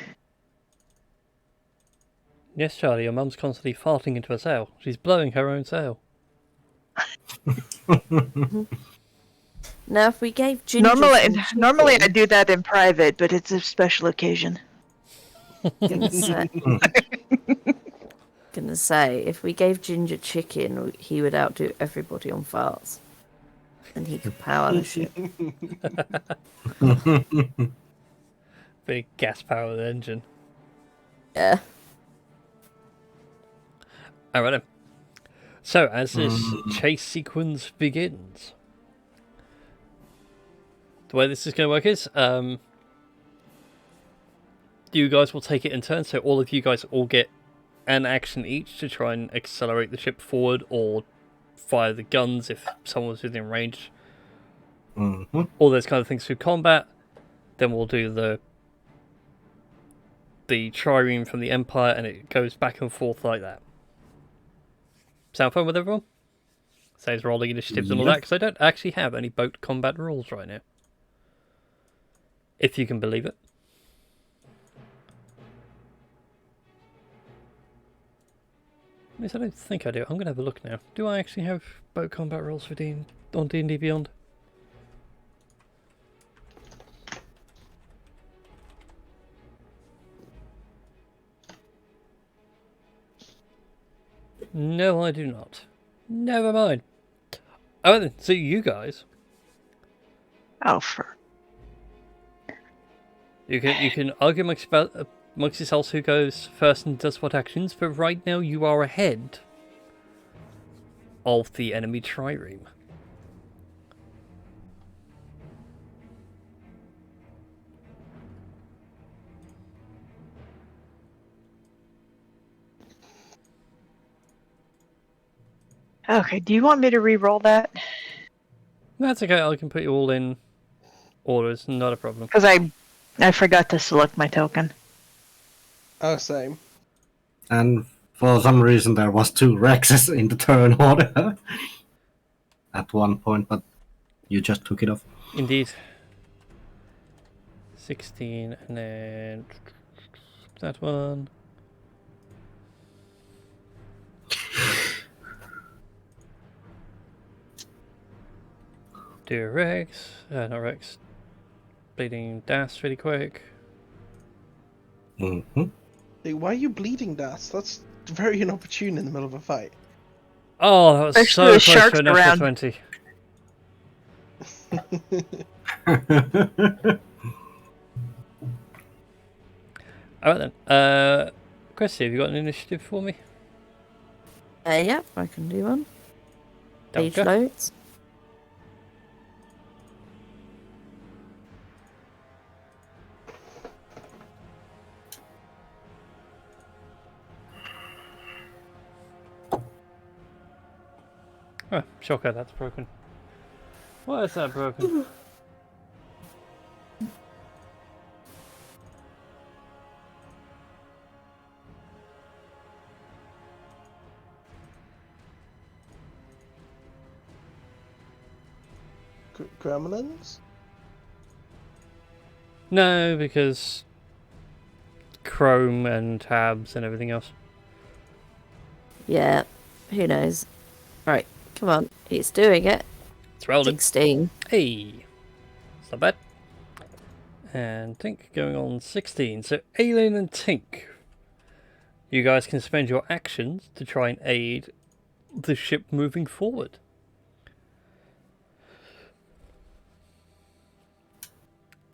Yes, Charlie, your mum's constantly farting into a sail. She's blowing her own sail.
Now, if we gave Ginger
Normally I do that in private, but it's a special occasion.
Gonna say, if we gave Ginger chicken, he would outdo everybody on farts, and he could power the ship.
Big gas-powered engine.
Yeah.
Alright then. So, as this chase sequence begins, the way this is going to work is, you guys will take it in turn, so all of you guys all get an action each to try and accelerate the ship forward or fire the guns if someone's within range. All those kind of things through combat. Then we'll do the trireme from the Empire, and it goes back and forth like that. Sound fun with everyone? Says rolling initiatives and all that, because I don't actually have any boat combat rules right now. If you can believe it. At least I don't think I do. I'm going to have a look now. Do I actually have boat combat rules for on D&D Beyond? No, I do not. Never mind. Oh, then, so you guys, you can argue amongst yourselves who goes first and does what actions, but right now you are ahead of the enemy trireme.
Okay, do you want me to re-roll that?
That's okay, I can put you all in orders, not a problem.
Because I forgot to select my token.
Oh, same.
And for some reason there was 2 Rexes in the turn order at one point, but you just took it off.
Indeed. 16, and then that one. Do Rex, not Rex. Bleeding Das really quick.
Hey, why are you bleeding, Das? That's very inopportune in the middle of a fight.
Oh, that was
Especially
so
with
close to a natural
sharks
20. Alright then. Chrissy, have you got an initiative for me?
Yep, I can do one. Page
Okay.
loads.
Oh, shocker, that's broken. Why is that broken?
Gremlins?
No, because Chrome and tabs and everything else.
Yeah, who knows? Right, come on, it's doing it.
It's rolling.
16.
Hey, it's not bad. And Tink going on 16. So Aileen and Tink, you guys can spend your actions to try and aid the ship moving forward.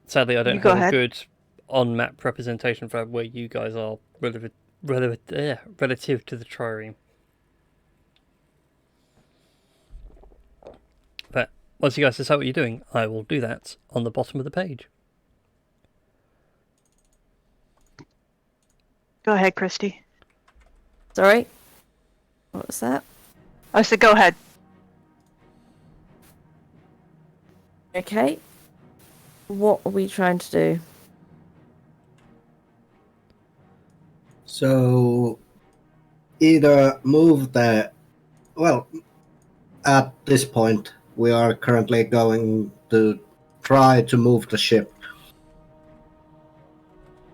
Sadly, I don't have a good on-map representation for where you guys are relative to the trireme. But once you guys decide what you're doing, I will do that on the bottom of the page.
Go ahead, Christy.
Sorry? What was that?
I said go ahead.
Okay. What are we trying to do?
So either move the well, at this point we are currently going to try to move the ship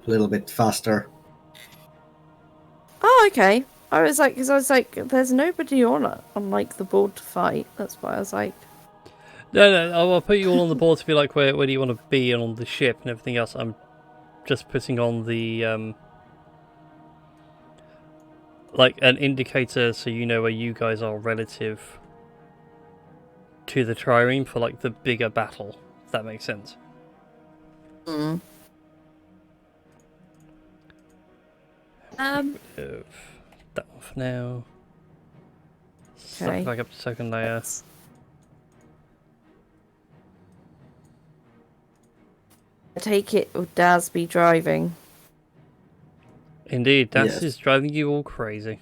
a little bit faster.
Oh, okay. Because I was like, there's nobody on like the board to fight. That's why I was like,
No, I'll put you all on the board to be like where do you want to be and on the ship and everything else. I'm just putting on the like an indicator so you know where you guys are relative to the trireme for like the bigger battle. If that makes sense.
mm.
That one for now. Stuff
Okay.
back up to second layer.
I take it would Daz be driving?
Indeed, that
Yes.
is driving you all crazy.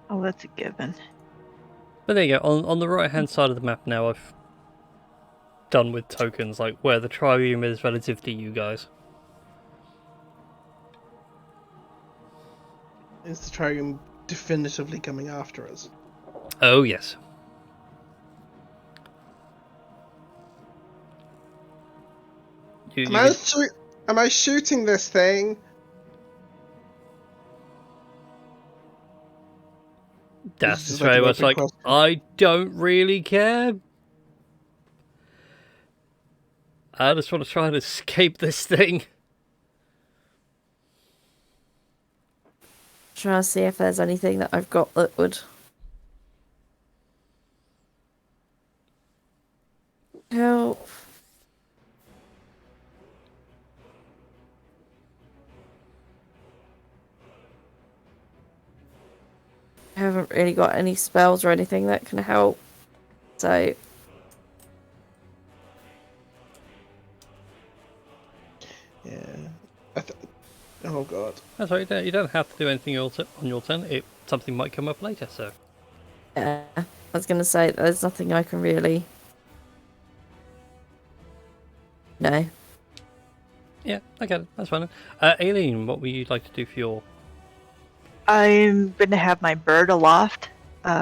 Oh, that's a given.
But there you go. On the right hand side of the map now, I've done with tokens like where the trireme is relative to you guys.
Is the trireme definitively coming after us?
Oh yes. You
Am I shooting this thing?
That's
This
just
is like
very
an
much
open
like,
question.
I don't really care. I just want to try and escape this thing.
Trying to see if there's anything that I've got that would help. I haven't really got any spells or anything that can help. So,
Yeah. Oh god.
That's right. You don't have to do anything on your turn. Something might come up later. So
yeah. I was going to say, there's nothing I can really... No.
yeah, I get it. That's fine. Aileen, what would you like to do for your?
I'm gonna have my bird aloft,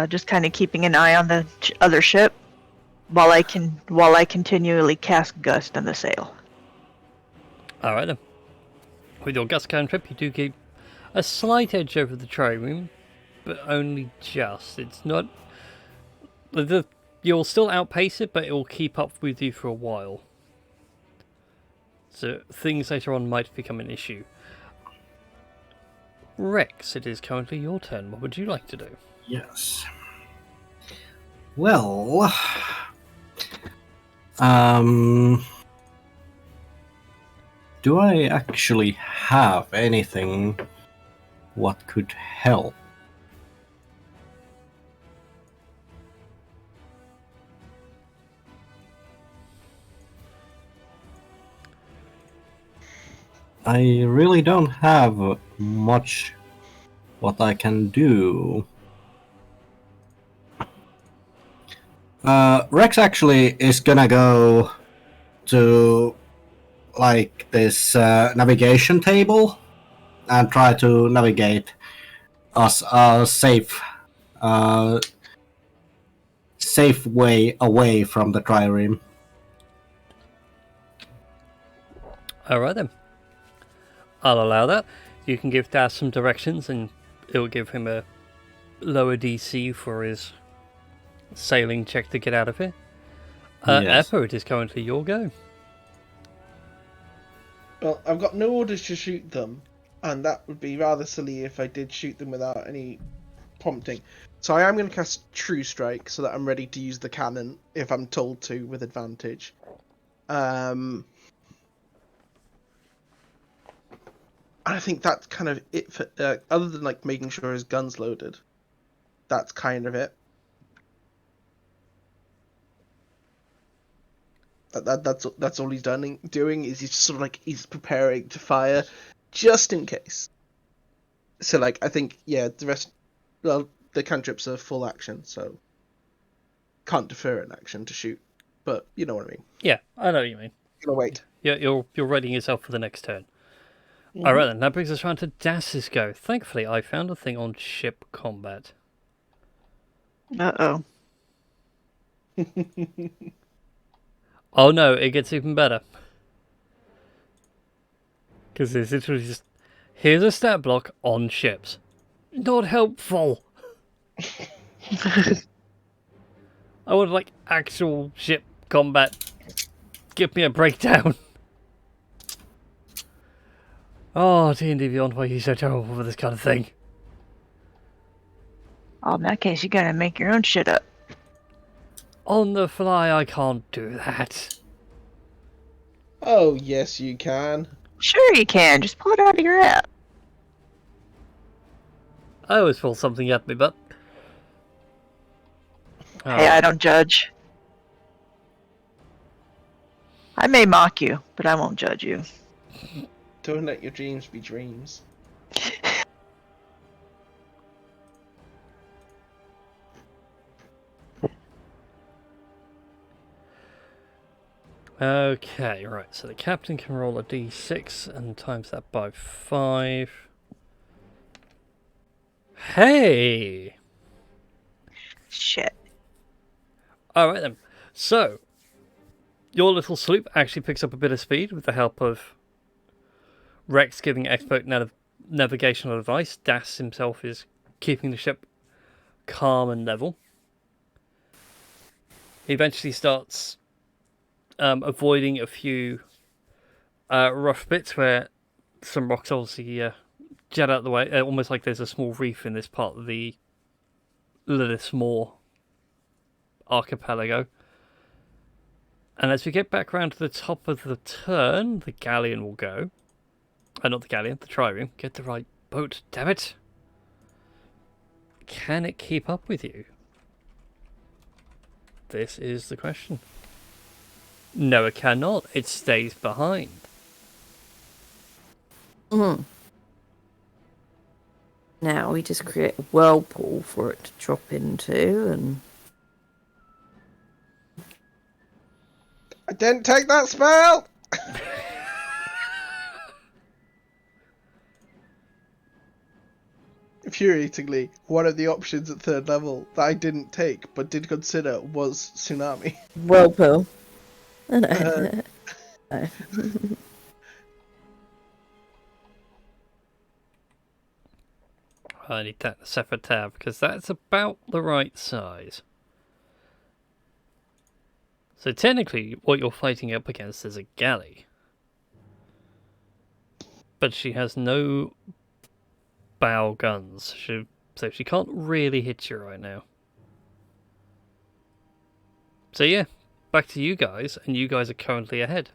just kind of keeping an eye on the other ship, while I continually cast Gust on the sail.
All right then. With your gust cantrip, you do keep a slight edge over the trireme, but only just. It's not. You'll still outpace it, but it will keep up with you for a while. So things later on might become an issue. Rex, it is currently your turn. What would you like to do?
Yes. Well, do I actually have anything what could help? I really don't have much what I can do. Rex actually is gonna go to like this navigation table and try to navigate us a safe way away from the trireme.
Alright then. I'll allow that. You can give Daz some directions and it'll give him a lower DC for his sailing check to get out of here.
Yes.
Eppo, it is currently your go.
Well, I've got no orders to shoot them, and that would be rather silly if I did shoot them without any prompting. So I am going to cast True Strike so that I'm ready to use the cannon if I'm told to with advantage. And I think that's kind of it for other than like making sure his gun's loaded. That's kind of it. That's all he's doing is he's just sort of like he's preparing to fire, just in case. So like I think the rest, well, the cantrips are full action, so can't defer an action to shoot. But you know what I mean.
Yeah, I know what you mean.
Gonna wait.
You're readying yourself for the next turn. Alright then, that brings us round to Das's go. Thankfully, I found a thing on ship combat.
Uh-oh.
Oh no, it gets even better. Because it's literally just, here's a stat block on ships. Not helpful. I want like actual ship combat. Give me a breakdown. Oh, D&D Beyond, why are you so terrible for this kind of thing?
Oh, in that case, you gotta make your own shit up.
On the fly, I can't do that.
Oh yes, you can.
Sure you can. Just pull it out of your ass.
I always pull something at me, but...
Hey, I don't judge. I may mock you, but I won't judge you.
Don't let your dreams be dreams.
Okay, right, so the captain can roll a d6 and times that by 5. Hey!
Shit.
Alright then, so, your little sloop actually picks up a bit of speed with the help of Rex giving expert navigational advice. Das himself is keeping the ship calm and level. He eventually starts avoiding a few rough bits where some rocks obviously jet out of the way, almost like there's a small reef in this part of the Lilithmore archipelago. And as we get back round to the top of the turn, the galleon will go. Not the galleon, the trireme. Get the right boat, damn it. Can it keep up with you? This is the question. No, it cannot. It stays behind.
Now we just create a whirlpool for it to drop into, and
I didn't take that spell! Infuriatingly, one of the options at 3rd level that I didn't take but did consider was tsunami.
whirlpool.
I need that in a separate tab because that's about the right size. So technically, what you're fighting up against is a galley. But she has no bow guns, so she can't really hit you right now. So yeah, back to you guys, and you guys are currently ahead.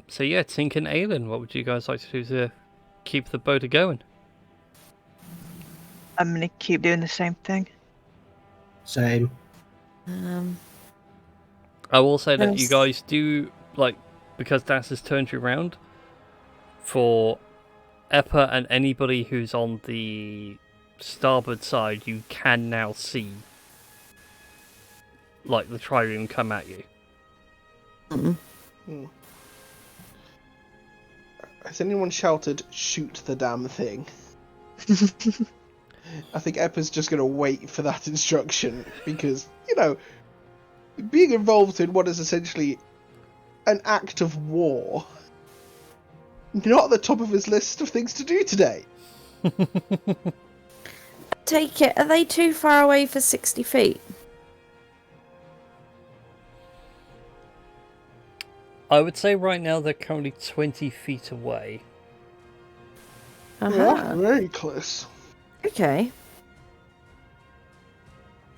So yeah, Tink and Aelin, what would you guys like to do to keep the boat going?
I'm gonna keep doing the same thing.
Same.
I will say that you
Yes.
guys do, like, because Das has turned you around, for Eppa and anybody who's on the starboard side, you can now see, like, the trireme come at you.
Has anyone shouted, "Shoot the damn thing"? I think Eppa's just going to wait for that instruction because, being involved in what is essentially an act of war, not at the top of his list of things to do today.
Take it. Are they too far away for 60 feet?
I would say right now they're currently 20 feet away.
Uh-huh.
Very close.
Okay.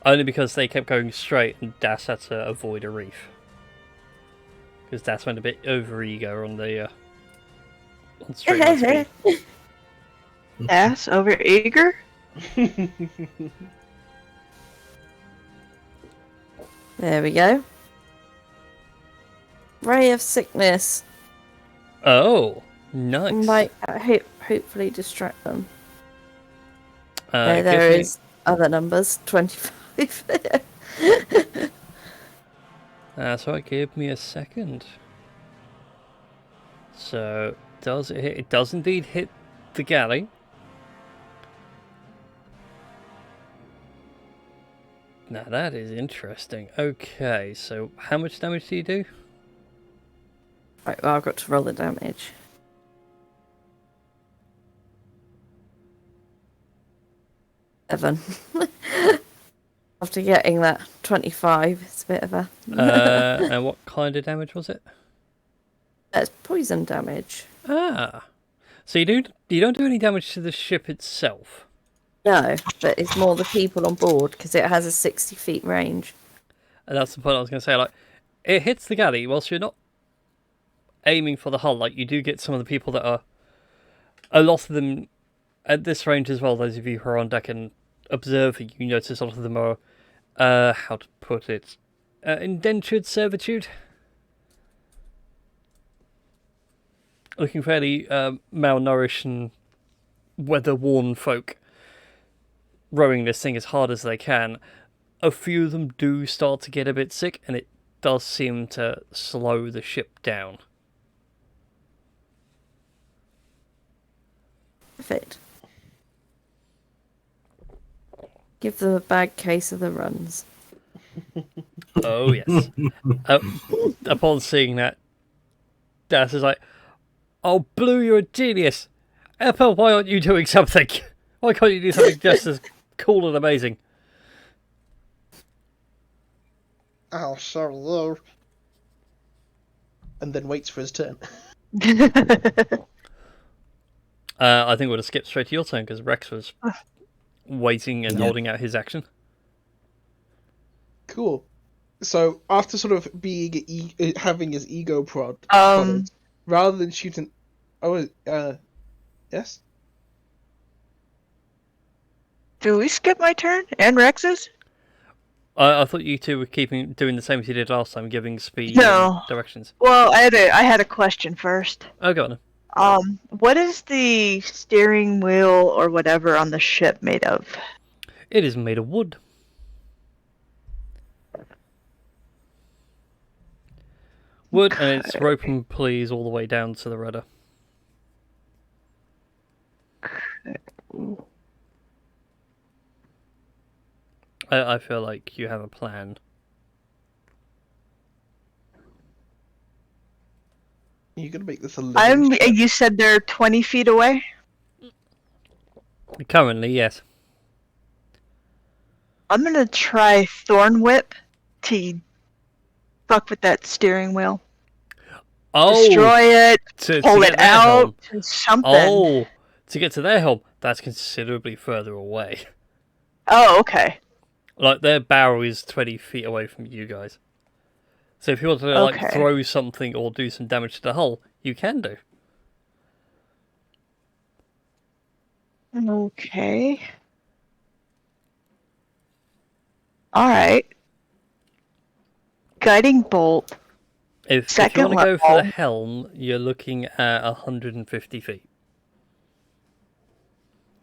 Only because they kept going straight and Das had to avoid a reef. Because Das went a bit over ego on the on straight line speed.
Ass over eager?
There we go. Ray of sickness
Oh, nice.
might hopefully distract them.
It
There
gives
is other numbers. 25.
That's right, give me a second. So, does it hit? It does indeed hit the galley. Now that is interesting. Okay, so how much damage do you do?
Right, well, I've got to roll the damage. Seven. After getting that 25, it's a bit of a...
And what kind of damage was it?
That's poison damage.
Ah, so you don't do any damage to the ship itself.
No, but it's more the people on board because it has a 60 feet range.
And that's the point I was going to say. Like, it hits the galley whilst you're not aiming for the hull. Like, you do get some of the people that are, a lot of them at this range as well. Those of you who are on deck and observing, you notice a lot of them are, how to put it, indentured servitude. Looking fairly malnourished and weather-worn folk, rowing this thing as hard as they can. A few of them do start to get a bit sick, and it does seem to slow the ship down.
Perfect. Give them a bad case of the runs.
Oh, yes. Upon seeing that, Das is like, "Oh, Blue, you're a genius. Eppa, why aren't you doing something? Why can't you do something just as cool and amazing?"
I'll show you. And then waits for his turn.
I think we'll just skip straight to your turn, because Rex was waiting and holding out his action.
Cool. So after sort of being having his ego prodded, rather than shooting, yes.
Do we skip my turn and Rex's?
I thought you two were doing the same as you did last time, giving speed
No.
and directions.
Well, I had a question first.
Oh, go on.
What is the steering wheel or whatever on the ship made of?
It is made of wood. Wood, and it's rope and pulleys all the way down to the rudder. I feel like you have a plan.
You're gonna make this a living ship.
You said they're 20 feet away?
Currently, yes.
I'm gonna try Thorn Whip to fuck with that steering wheel.
Oh,
Destroy it, pull
get
it
their helm.
out, something.
Oh, to get to their helm, that's considerably further away.
Oh, okay.
Like, their barrel is 20 feet away from you guys. So if you want to like throw something or do some damage to the hull, you can do.
Okay. Alright. Guiding bolt.
If you want to go for the helm, you're looking at 150 feet.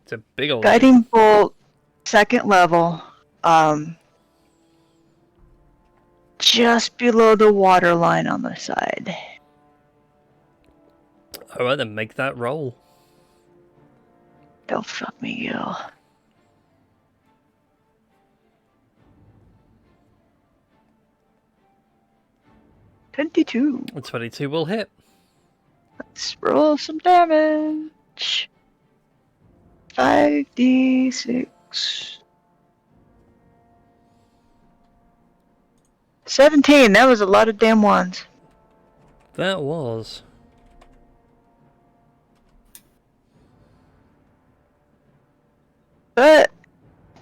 It's a big old
Guiding bolt, second level. Just below the water line on the side.
Alright, then make that roll.
Don't fuck me, Gil. $22.
22 will hit.
Let's roll some damage. 5d6. 17. That was a lot of damn ones.
That was.
But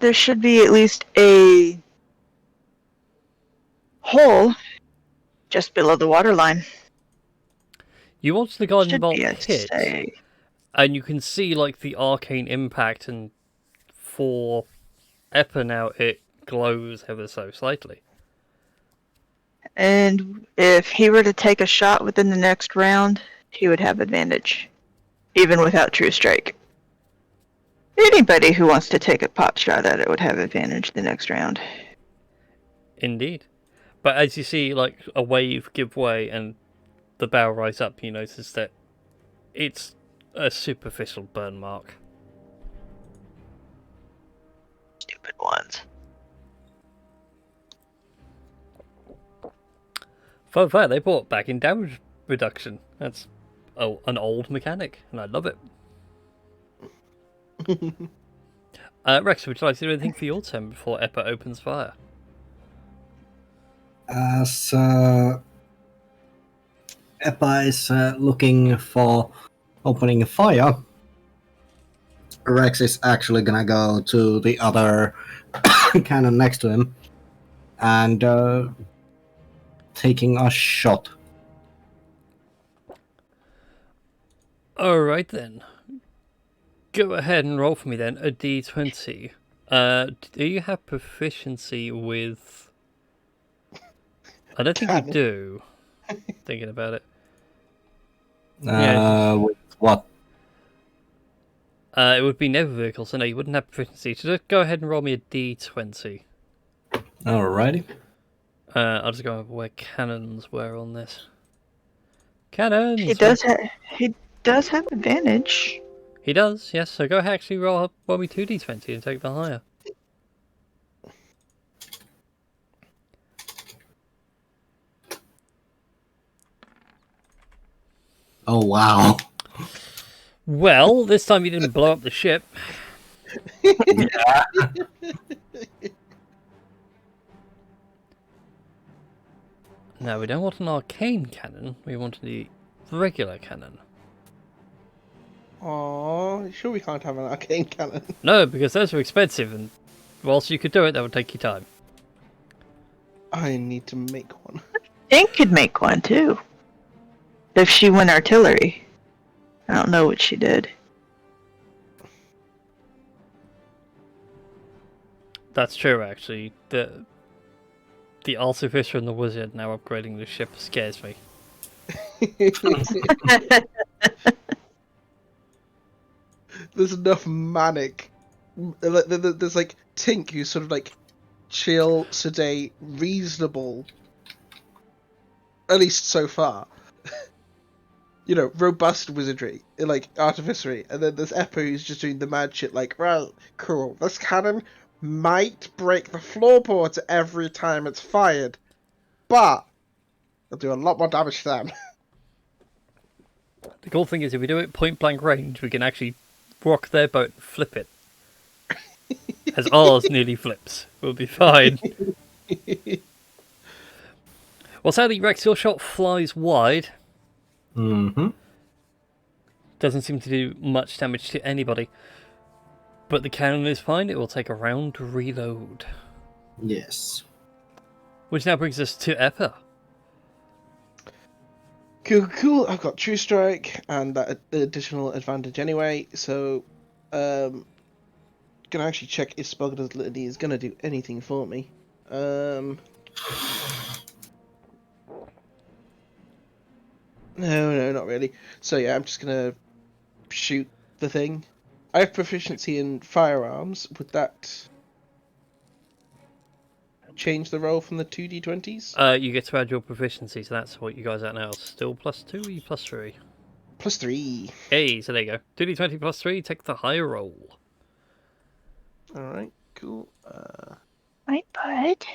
there should be at least a hole just below the waterline.
You watch the garden
Should
bolt
be, I'd
hit,
say.
and you can see like the arcane impact, and for Eppa now it glows ever so slightly.
And if he were to take a shot within the next round, he would have advantage, even without True Strike. Anybody who wants to take a pop shot at it would have advantage the next round.
Indeed. But as you see like a wave give way and the barrel rise up, you notice that it's a superficial burn mark.
Stupid ones.
Fun fact, they brought back in damage reduction. That's an old mechanic, and I love it. Rex, would you like to do anything for your turn before Eppa opens fire?
As Eppa is looking for opening a fire, Rex is actually gonna go to the other cannon next to him and taking a shot.
Alright then. Go ahead and roll for me then, a d20. Do you have proficiency with... I don't think you do. Thinking about it.
With what?
It would be naval vehicle, so no, you wouldn't have proficiency. So just go ahead and roll me a d20.
Alrighty.
I'll just go over where cannons were on this. Cannons!
He does have advantage.
He does, yes. So go ahead, actually roll me 2d20 and take the higher.
Oh wow.
Well, this time you didn't blow up the ship.
Yeah.
No, we don't want an arcane cannon. We want the regular cannon.
Aww, sure we can't have an arcane cannon.
No, because those are expensive, and whilst you could do it, that would take you time.
I need to make one.
Dink could make one too. If she went artillery. I don't know what she did.
That's true, actually. The artificer and the wizard now upgrading the ship scares me.
There's enough manic. There's like Tink, who's sort of like chill, sedate, reasonable. At least so far. You know, robust wizardry, like artificery, and then there's Eppa who's just doing the mad shit like, well, cool, this cannon might break the floorboards every time it's fired, but it'll do a lot more damage to them.
The cool thing is, if we do it point blank range, we can actually rock their boat and flip it. As ours nearly flips. We'll be fine. Well, sadly, Rex, your shot flies wide.
Mm-hmm.
Doesn't seem to do much damage to anybody. But the cannon is fine. It will take a round to reload.
Yes.
Which now brings us to Eppa.
Cool. I've got True Strike and that additional advantage anyway, so gonna actually check if Spellgotter's Litany is gonna do anything for me. No, not really. So yeah, I'm just gonna shoot the thing. I have proficiency in firearms. Would that change the roll from the 2d20s?
You get to add your proficiency, so that's what you guys are at now. Still +2 or you +3?
+3.
Hey, so there you go. 2d20 +3, take the higher roll.
Alright, cool.
Right, bud.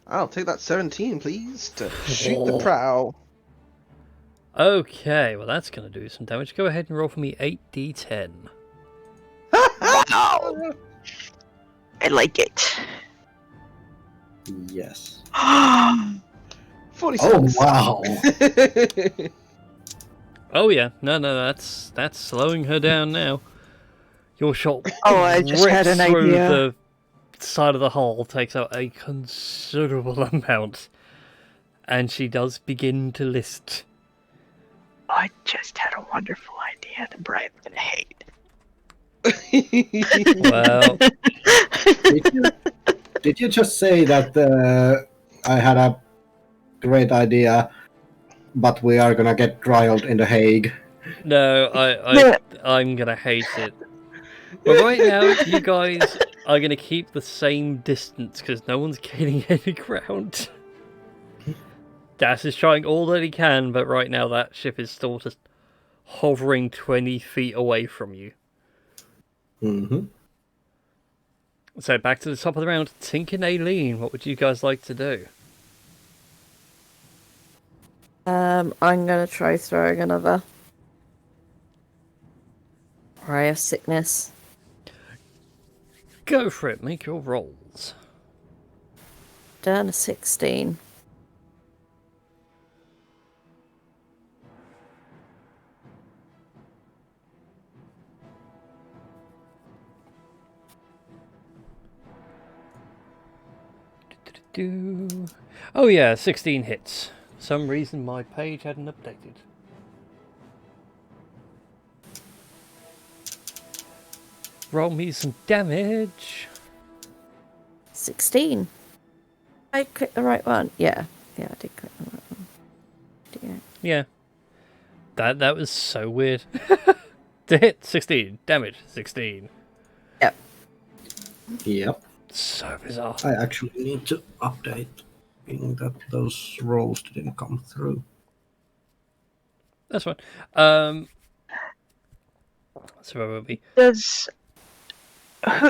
I'll take that 17, please, to shoot the prow.
Okay, well that's going to do some damage. Go ahead and roll for me 8d10.
Wow. I like it.
Yes.
46.
Oh wow.
Oh yeah, no, that's slowing her down now. Your shot
Oh, I just had
rips
an
through
idea.
the side of the hull, takes out a considerable amount, and she does begin to list.
I just had a wonderful idea that Brian's gonna hate.
Well,
Did you just say that I had a great idea, but we are gonna get trialed in The Hague?
no, I'm gonna hate it. But right now, you guys are gonna keep the same distance because no one's gaining any ground. Das is trying all that he can, but right now that ship is still just hovering 20 feet away from you.
Mm-hmm.
So back to the top of the round. Tink and Aileen, what would you guys like to do?
I'm gonna try throwing another ray of sickness.
Go for it, make your rolls.
Done a 16.
Oh yeah, 16 hits. For some reason my page hadn't updated. Roll me some damage.
16. I clicked the right one. Yeah, I did click the right one.
Yeah. That was so weird. To hit 16, damage 16.
Yep.
Yep.
So bizarre.
I actually need to update in that those rolls didn't come through.
That's fine. So where will we?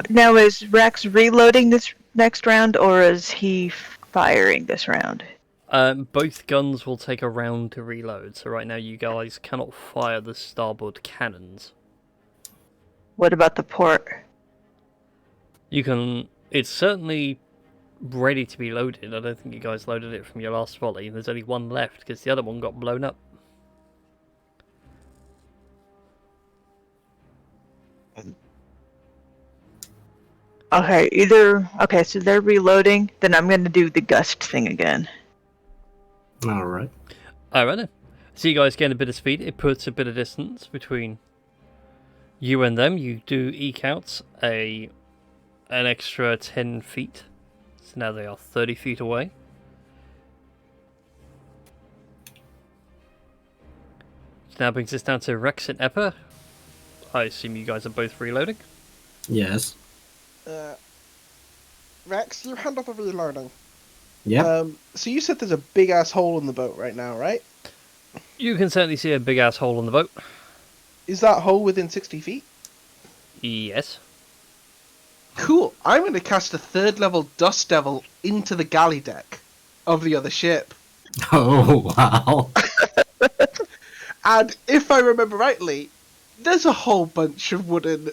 Now is Rex reloading this next round, or is he firing this round?
Both guns will take a round to reload, so right now you guys cannot fire the starboard cannons.
What about the port?
You can... It's certainly ready to be loaded. I don't think you guys loaded it from your last volley. There's only one left, because the other one got blown up.
Okay, so they're reloading, then I'm gonna do the gust thing again.
Alright.
Alright then. So you guys gain a bit of speed. It puts a bit of distance between you and them. You do eke out an extra 10 feet. So now they are 30 feet away. Which now brings us down to Rex and Eppa. I assume you guys are both reloading.
Yes.
Rex, your hand up over reloading.
Yeah.
So you said there's a big ass hole in the boat right now, right?
You can certainly see a big ass hole in the boat.
Is that hole within 60 feet?
Yes.
Cool. I'm going to cast a 3rd level Dust Devil into the galley deck of the other ship.
Oh, wow.
And if I remember rightly, there's a whole bunch of wooden,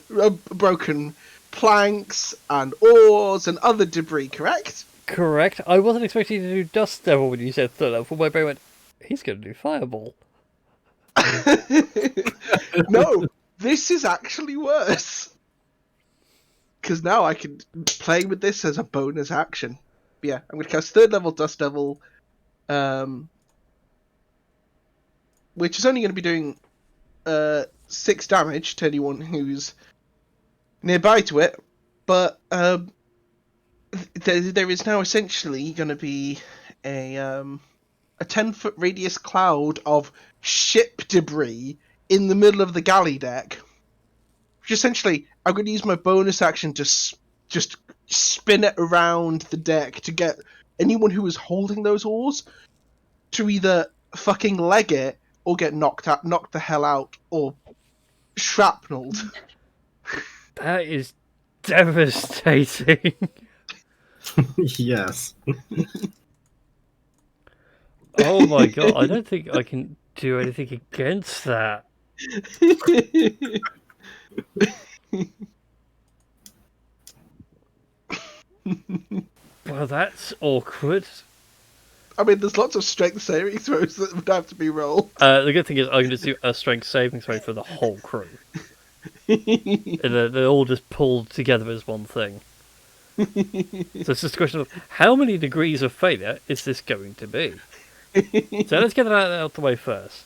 broken planks and oars and other debris, correct?
Correct. I wasn't expecting you to do Dust Devil when you said third level. My brain went, he's going to do Fireball.
No, this is actually worse. Because now I can play with this as a bonus action. But yeah, I'm going to cast 3rd level Dust Devil, which is only going to be doing 6 damage to anyone who's nearby to it. But there is now essentially going to be a 10-foot radius cloud of ship debris in the middle of the galley deck. Which essentially, I'm going to use my bonus action to just spin it around the deck to get anyone who is holding those oars to either fucking leg it or get knocked the hell out or shrapnelled.
That is devastating.
Yes.
Oh my god, I don't think I can do anything against that. Well, that's awkward.
I mean, there's lots of strength saving throws that would have to be rolled.
The good thing is I can just do a strength saving throw for the whole crew. And they're all just pulled together as one thing. So it's just a question of how many degrees of failure is this going to be? So let's get that out the way first.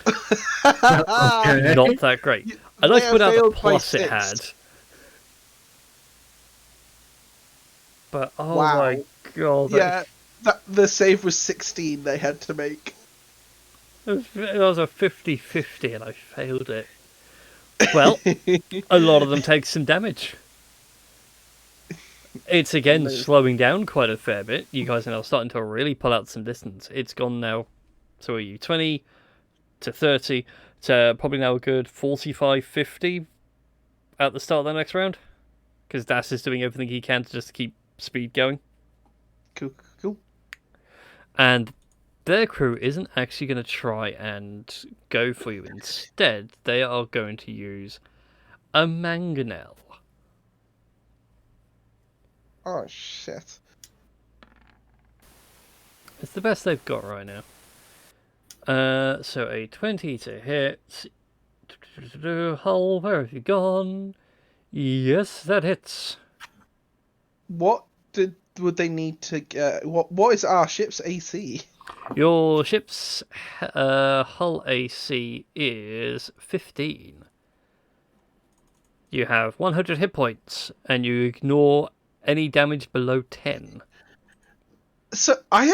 Okay.
Not that great. I'd like to
They
put out the
failed by
plus it
6.
had. But oh
Wow.
my god.
Yeah, the save was 16 they had to make.
It was a 50-50 and I failed it. Well, a lot of them take some damage. It's again slowing down quite a fair bit. You guys are now starting to really pull out some distance. It's gone now, so are you 20 to 30 to probably now a good 45-50 at the start of the next round? Because Das is doing everything he can to just keep speed going.
Cool.
And their crew isn't actually going to try and go for you. Instead, they are going to use a mangonel.
Oh, shit.
It's the best they've got right now. So a 20 to hit. Hull, where have you gone? Yes, that hits.
What would they need to get? What is our ship's AC?
Your ship's hull AC is 15. You have 100 hit points, and you ignore any damage below 10.
So I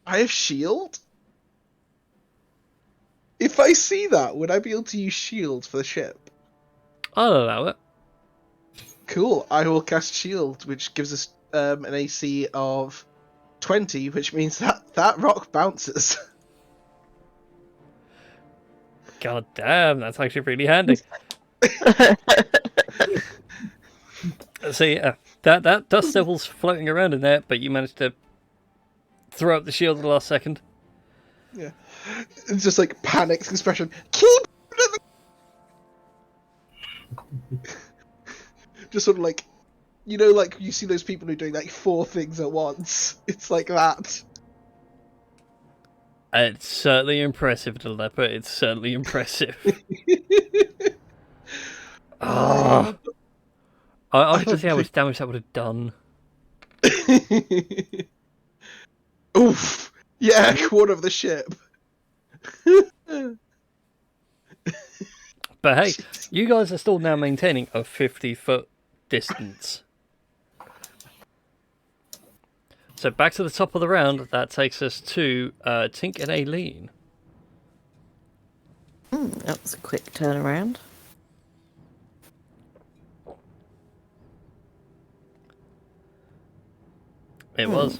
have shield. If I see that, would I be able to use shield for the ship?
I'll allow it.
Cool. I will cast shield, which gives us an AC of 20, which means that rock bounces.
God damn, that's actually really handy. So yeah, that dust devil's floating around in there, but you managed to throw up the shield at the last second.
Yeah, it's just like panicked expression. Keep. Just sort of like, like you see those people who are doing like 4 things at once. It's like that.
It's certainly impressive, the leopard. It's certainly impressive. I was going to see how much damage that would have done.
Oof! Yeah, a quarter of the ship.
But hey, you guys are still now maintaining a 50-foot distance. So back to the top of the round. That takes us to Tink and Aileen.
That was a quick turnaround.
It was.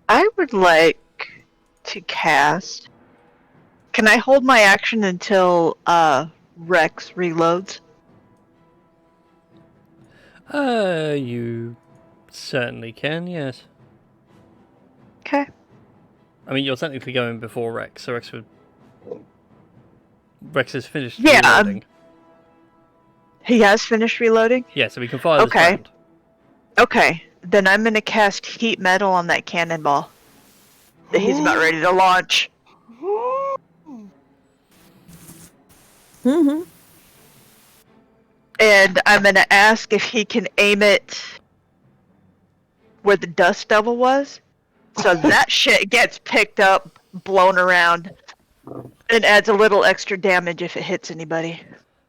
I would like to cast. Can I hold my action until Rex reloads?
You certainly can, yes.
Okay.
I mean, you're technically going before Rex, so Rex is finished
Yeah,
reloading.
He has finished reloading?
Yeah, so we can fire this
Okay.
round.
Okay. Then I'm gonna cast heat metal on that cannonball that he's about ready to launch.
Mm-hmm.
And I'm gonna ask if he can aim it where the dust devil was. So that shit gets picked up, blown around, and adds a little extra damage if it hits anybody.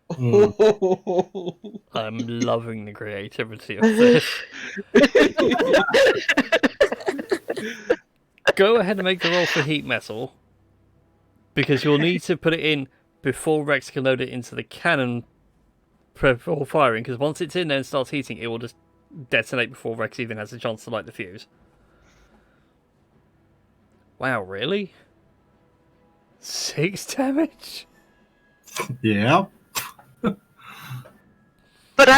I'm loving the creativity of this. Go ahead and make the roll for heat metal, because you'll need to put it in before Rex can load it into the cannon before firing, because once it's in there and starts heating, it will just detonate before Rex even has a chance to light the fuse. Wow, really? 6 damage?
Yeah.
But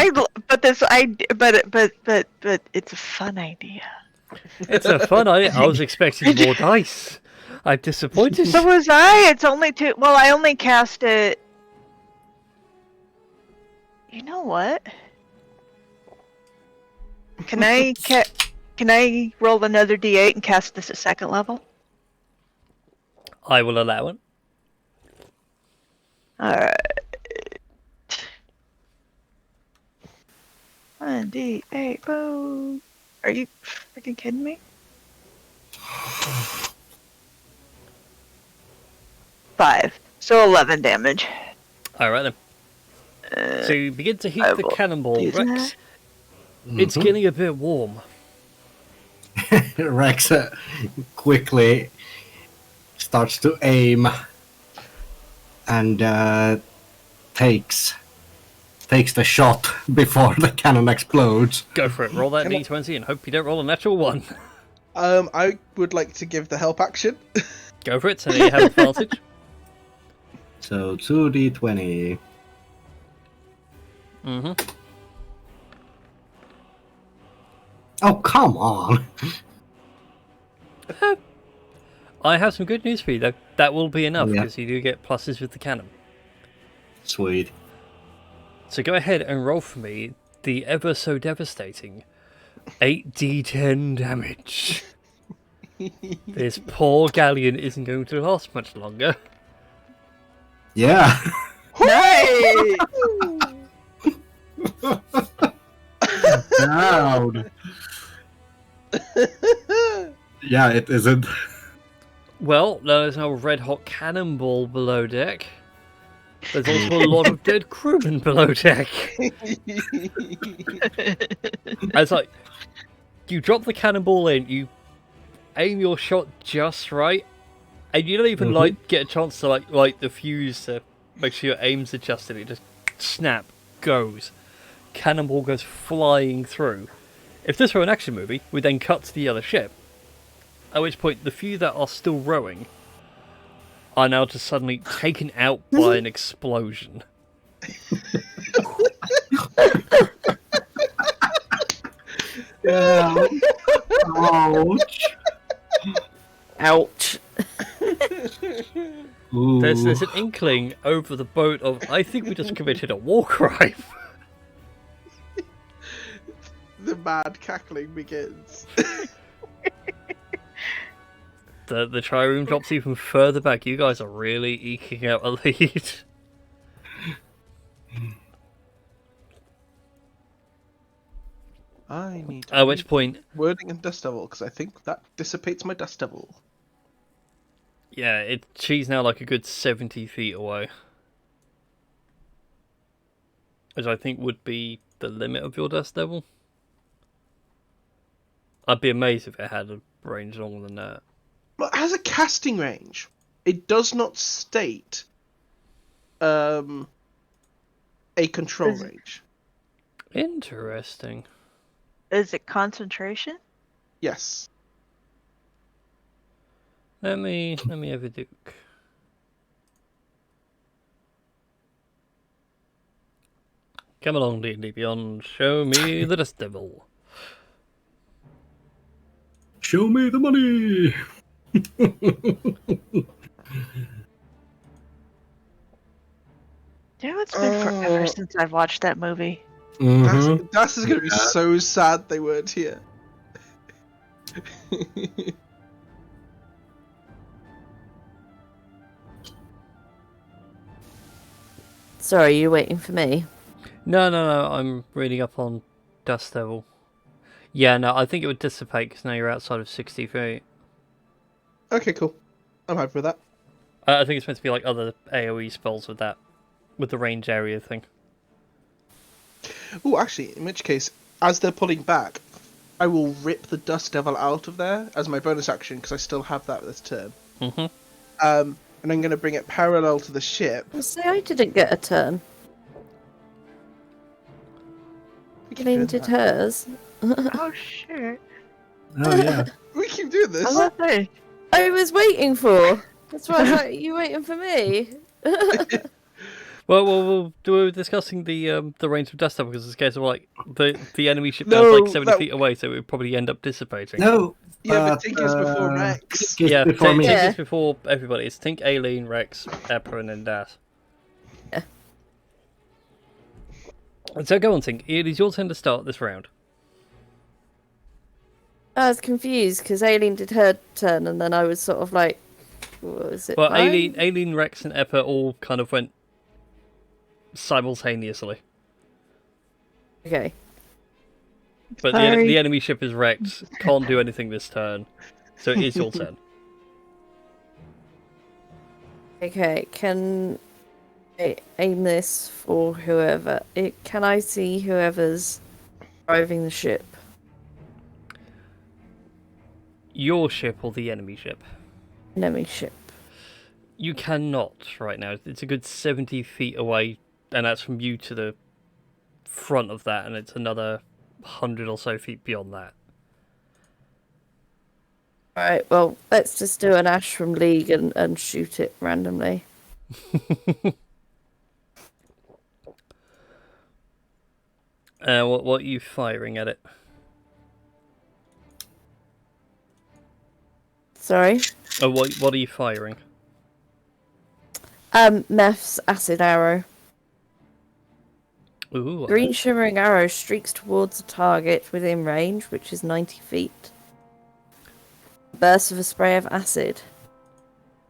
it's a fun idea.
It's a fun idea. I was expecting more dice. I'm disappointed.
So was I. It's only 2. Well, I only cast it. You know what? Can I Can I roll another d8 and cast this at second level?
I will allow it.
Alright. 1d8, boom. Are you freaking kidding me? 5. So 11 damage.
Alright then. So you begin to heat
I
the
will
cannonball,
do
Rex.
that.
It's getting a bit warm.
Rex quickly starts to aim and takes the shot before the cannon explodes.
Go for it. Roll that
Can I-
d20 and hope you don't roll a natural 1.
I would like to give the help action.
Go for it, so you have advantage.
So 2d20.
Mm-hmm.
Oh, come on.
I have some good news for you, though. That will be enough,
Yeah.
because you do get pluses with the cannon.
Sweet.
So go ahead and roll for me the ever so devastating 8d10 damage. This poor galleon isn't going to last much longer.
Yeah.
Nice!
Down. Yeah, it isn't.
Well, there's no red hot cannonball below deck. There's also a lot of dead crewmen below deck. It's like, you drop the cannonball in, you aim your shot just right, and you don't even get a chance to light the fuse to make sure your aim's adjusted. It just snap goes. Cannonball goes flying through. If this were an action movie, we then cut to the other ship. At which point, the few that are still rowing are now just suddenly taken out by an explosion.
Yeah. Ouch.
Ouch.
Ooh.
There's an inkling over the boat of, I think we just committed a war crime.
The mad cackling begins.
The trireme drops even further back. You guys are really eking out a lead.
I need to
At which point,
wording and dust devil because I think that dissipates my dust devil.
yeah, she's now like a good 70 feet away. Which I think would be the limit of your dust devil. I'd be amazed if it had a range longer than that.
Well, it has a casting range. It does not state a control
Is it-
range.
Interesting.
Is it concentration?
Yes.
Let me have a look. Come along, D&D Beyond. Show me the dust devil.
Show me the money.
You know, it's been forever since I've watched that movie.
Mhm.
Das is going to be so sad they weren't here.
Sorry, you waiting for me?
No, I'm reading up on dust devil. Yeah, no, I think it would dissipate because now you're outside of 60 feet.
Okay, cool. I'm happy with that.
I think it's meant to be like other AoE spells with that, with the range area thing.
Oh, actually, in which case, as they're pulling back, I will rip the dust devil out of there as my bonus action because I still have that this turn.
Mm-hmm.
And I'm going to bring it parallel to the ship.
I say I didn't get a turn. Glenn did hers.
Oh, shit.
Oh yeah.
We keep doing this.
I love that.
I was waiting for. That's why I was like, you waiting for me?
Well, we were discussing the range of dust devil because it's a case of like the enemy ship
No,
now is like 70
that-
feet away, so it would probably end up dissipating.
No.
Yeah, but Tink is before Rex.
Tink is
Yeah,
before me.
Tink
Yeah.
is before everybody. It's Tink, Aileen, Rex, Eppa, and then Das.
Yeah.
So go on, Tink. It is your turn to start this round.
I was confused because Aileen did her turn, and then I was sort of like, what was it?
Well,
mine?
Aileen, Rex, and Eppa all kind of went simultaneously.
Okay.
But
Sorry.
the enemy ship is wrecked, can't do anything this turn, so it is your turn.
Okay, can I aim this for whoever? Can I see whoever's driving the ship?
Your ship or the enemy ship?
Enemy ship.
You cannot right now. It's a good 70 feet away, and that's from you to the front of that, and it's another 100 or so feet beyond that.
Alright, well, let's just do an Ash from League and shoot it randomly.
What are you firing at it?
Sorry?
Oh, what are you firing?
Meph's acid arrow.
Ooh,
Green shimmering arrow streaks towards a target within range, which is 90 feet. Burst of a spray of acid.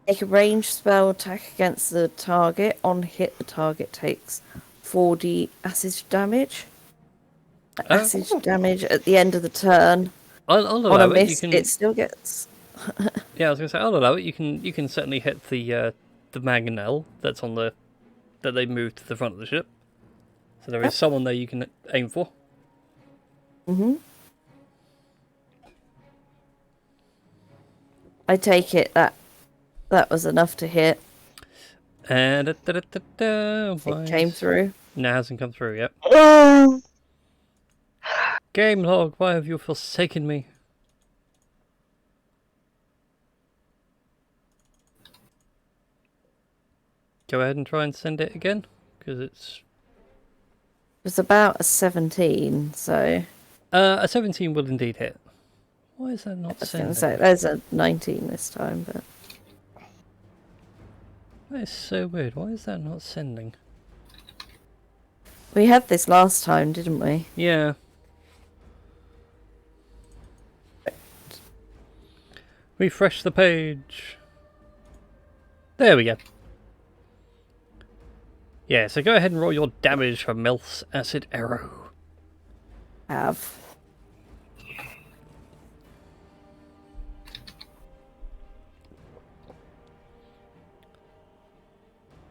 Make a ranged spell attack against the target. On hit, the target takes 4d acid damage. Acid damage at the end of the turn.
I'll
On
allow
a
it.
miss,
You can.
it still gets...
Yeah, I was gonna say I'll allow it. You can certainly hit the mangonel that's on the that they moved to the front of the ship. So there is someone there you can aim for.
Mm-hmm. I take it that was enough to hit.
And
It came through.
No, it hasn't come through yet.
Oh,
Game log, why have you forsaken me? Go ahead and try and send it again, because it's
It was about a 17, so...
a 17 will indeed hit. Why is that not
I was
sending?
going to say, there's a 19 this time, but...
That is so weird. Why is that not sending?
We had this last time, didn't we?
Yeah. Refresh the page. There we go. Yeah, so go ahead and roll your damage for Melth's acid arrow.
Have.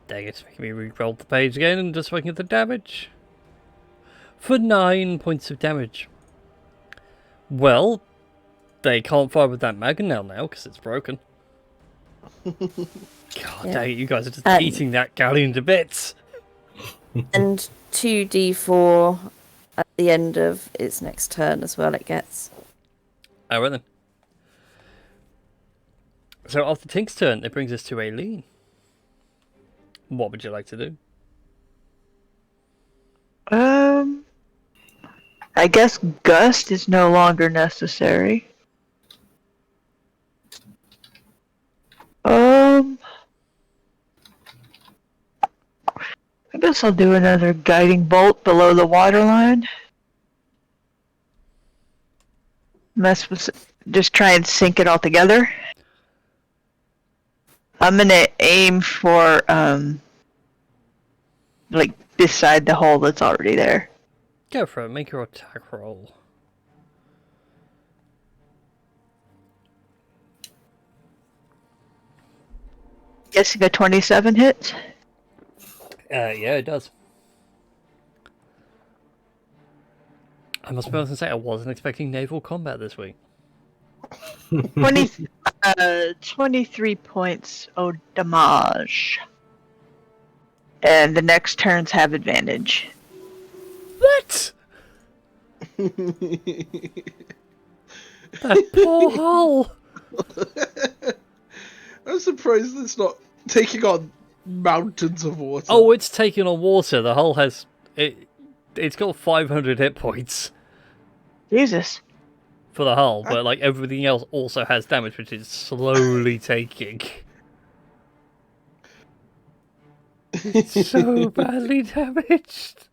Dang it, making me re-roll the page again and just looking at the damage. For 9 points of damage. Well, they can't fire with that mangonel now because it's broken. God
Yeah.
dang it, you guys are just
And-
eating that galleon to bits.
And 2d4 at the end of its next turn as well, it gets.
Alright then. So after Tink's turn, it brings us to Aileen. What would you like to do?
I guess Gust is no longer necessary. I guess I'll do another guiding bolt below the waterline. Mess with, just try and sync it all together. I'm gonna aim for like beside the hole that's already there.
Go for it, make your attack roll.
Guessing a 27 hits.
Yeah, it does. I must be honest and say I wasn't expecting naval combat this week.
23 points au damage. And the next turns have advantage.
What? That poor hull!
I'm surprised it's not taking on mountains of water.
Oh, it's taking on water. The hull has... It's got 500 hit points
Jesus.
for the hull, but like everything else also has damage, which it's slowly taking. It's so badly damaged.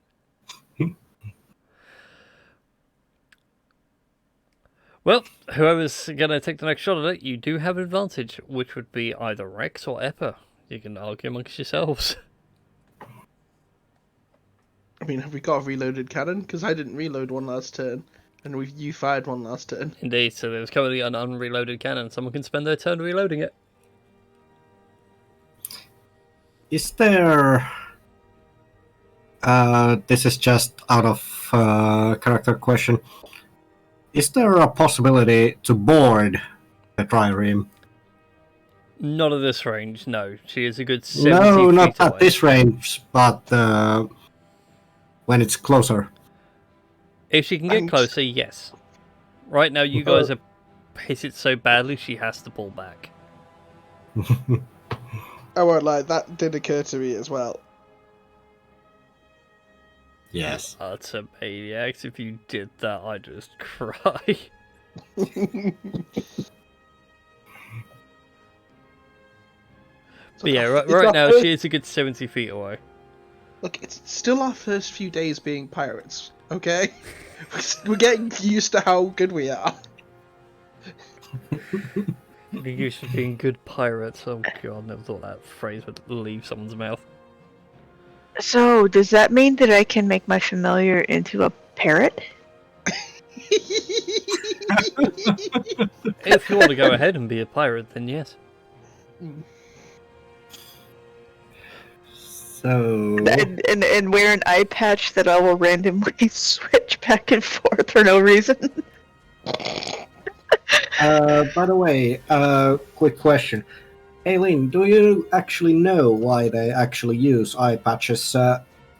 Well, whoever's going to take the next shot at it, you do have an advantage, which would be either Rex or Eppa. You can argue amongst yourselves.
I mean, have we got a reloaded cannon? Because I didn't reload one last turn, and you fired one last turn.
Indeed, so there's currently an unreloaded cannon. Someone can spend their turn reloading it.
Is there... this is just out of character question. Is there a possibility to board the trireme?
Not at this range, no. She is a good 70
No,
feet
not
away.
at this range, but when it's closer.
If she can get closer, yes. Right now, you guys are hit it so badly, she has to pull back.
I won't lie, that did occur to me as well.
Yes.
That's a maniacs. If you did that, I'd just cry. But yeah, right now, she is a good 70 feet away.
Look, it's still our first few days being pirates, okay? We're getting used to how good we are.
You're used to being good pirates. Oh god, never thought that phrase would leave someone's mouth.
So, does that mean that I can make my familiar into a parrot?
If you want to go ahead and be a pirate, then yes.
So...
And wear an eye patch that I will randomly switch back and forth for no reason.
by the way, quick question. Aileen, do you actually know why they actually use eye patches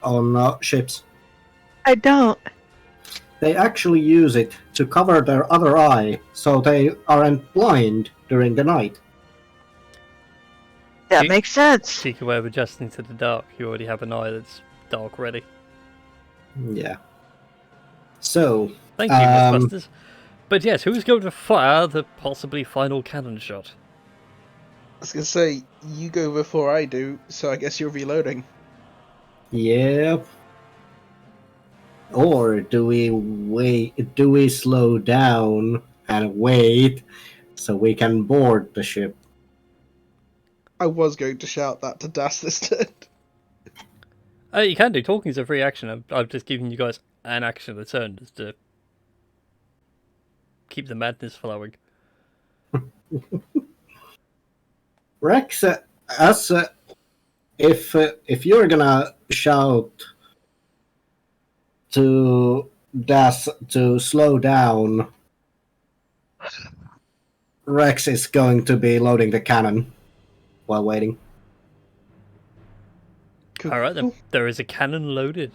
on ships?
I don't.
They actually use it to cover their other eye, so they aren't blind during the night.
That makes sense.
Secret way of adjusting to the dark. You already have an eye that's dark ready.
Yeah. So...
Thank you, Mythbusters. But yes, who's going to fire the possibly final cannon shot?
I was gonna say, you go before I do, so I guess you're reloading.
Yep. Or do we wait? Do we slow down and wait so we can board the ship?
I was going to shout that to Das this turn.
You can do. Talking is a free action. I've just given you guys an action a turn just to keep the madness flowing.
Rex, if you're gonna shout to Das to slow down, Rex is going to be loading the cannon while waiting.
Cool.
Alright then, there is a cannon loaded.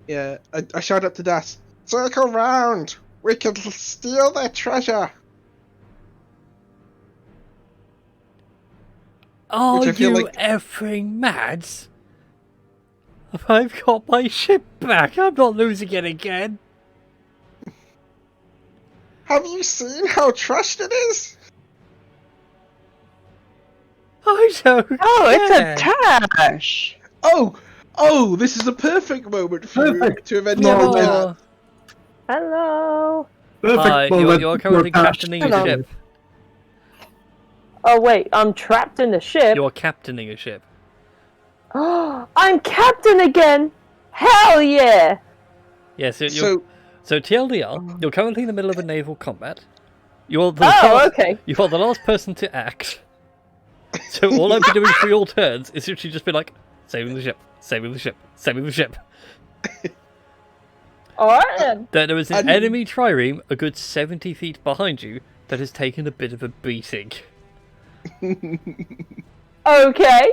Yeah, I shout up to Das, circle round! We can steal their treasure!
Are
Which I feel
you
like-
effing mad? I've got my ship back. I'm not losing it again.
Have you seen how trashed it is?
I don't
Oh,
care.
it's a trash.
Oh, this is a perfect moment for you to avenge
No,
your
You're,
death.
Hello.
Perfect moment
you're
for
currently
Das.
captaining a
Hello.
ship.
Oh wait, I'm trapped in the ship.
You're captaining a ship.
I'm captain again. Hell yeah!
Yeah, so
So,
TLDR, you're currently in the middle of a naval combat. You're the
Oh,
last,
okay.
You are the last person to act. So all I've been doing for your turns is literally just been like, saving the ship, saving the ship, saving the ship.
Alright then.
There is an
And-
enemy trireme a good 70 feet behind you that has taken a bit of a beating.
Okay.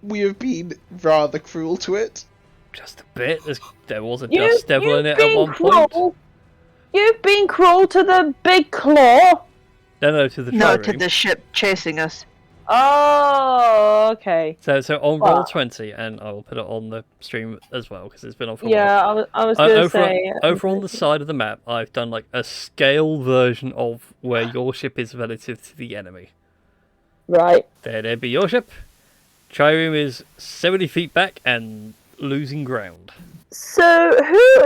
we have been rather cruel to it.
Just a bit. There was a
You-
dust devil in
you've
it at
been
one point.
cruel. You've been cruel to the big claw.
No, to the
No,
trireme.
to the ship chasing us.
Oh, okay.
So on roll
Wow.
20, and I will put it on the stream as well because it's been on for a while.
Yeah, I was gonna
over,
say.
over on the side of the map, I've done like a scale version of where your ship is relative to the enemy.
Right.
There'd be your ship. Trireme is 70 feet back and losing ground.
who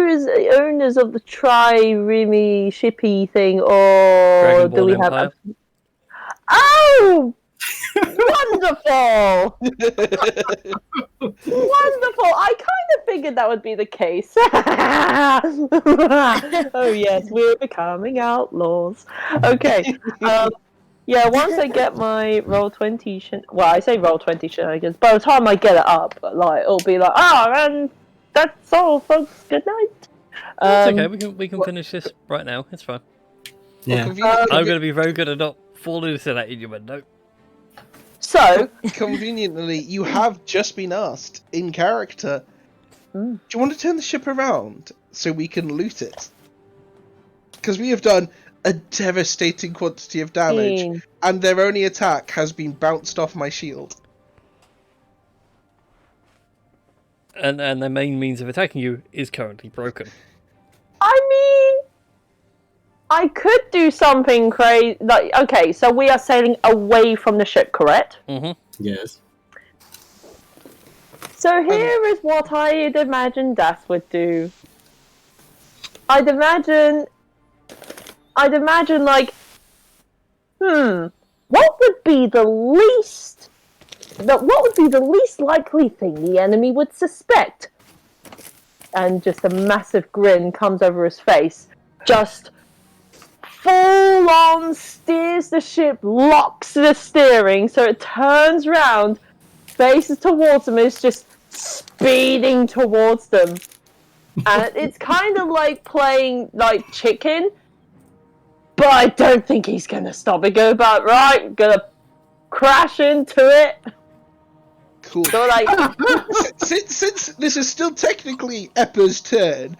is the owners of the Trireme shippy thing, or do we
Dragonborn
have?
Empire.
Oh, wonderful! Wonderful! I kind of figured that would be the case. Oh yes, we're becoming outlaws. Okay. Yeah, once I get my roll 20 well, I say roll 20 shenanigans. By the time I get it up, like it'll be like, and that's all, folks. Good night.
It's okay. We can finish this right now. It's fine.
Well,
Yeah.
I'm going to be very good at not falling into that innuendo.
So,
conveniently, you have just been asked in character. Do you want to turn the ship around so we can loot it? Because we have done a devastating quantity of damage, and their only attack has been bounced off my shield.
And their main means of attacking you is currently broken.
I mean, I could do something crazy. Like, okay, so we are sailing away from the ship, correct?
Mm-hmm.
Yes.
So here is what I'd imagine Death would do. I'd imagine like, what would be the least likely thing the enemy would suspect? And just a massive grin comes over his face. Just full on steers the ship, locks the steering, so it turns round, faces towards them, and is just speeding towards them. And it's kind of like playing like chicken, but I don't think he's gonna stop it. Go about right, gonna crash into it.
Cool.
So like,
since this is still technically Eppa's turn,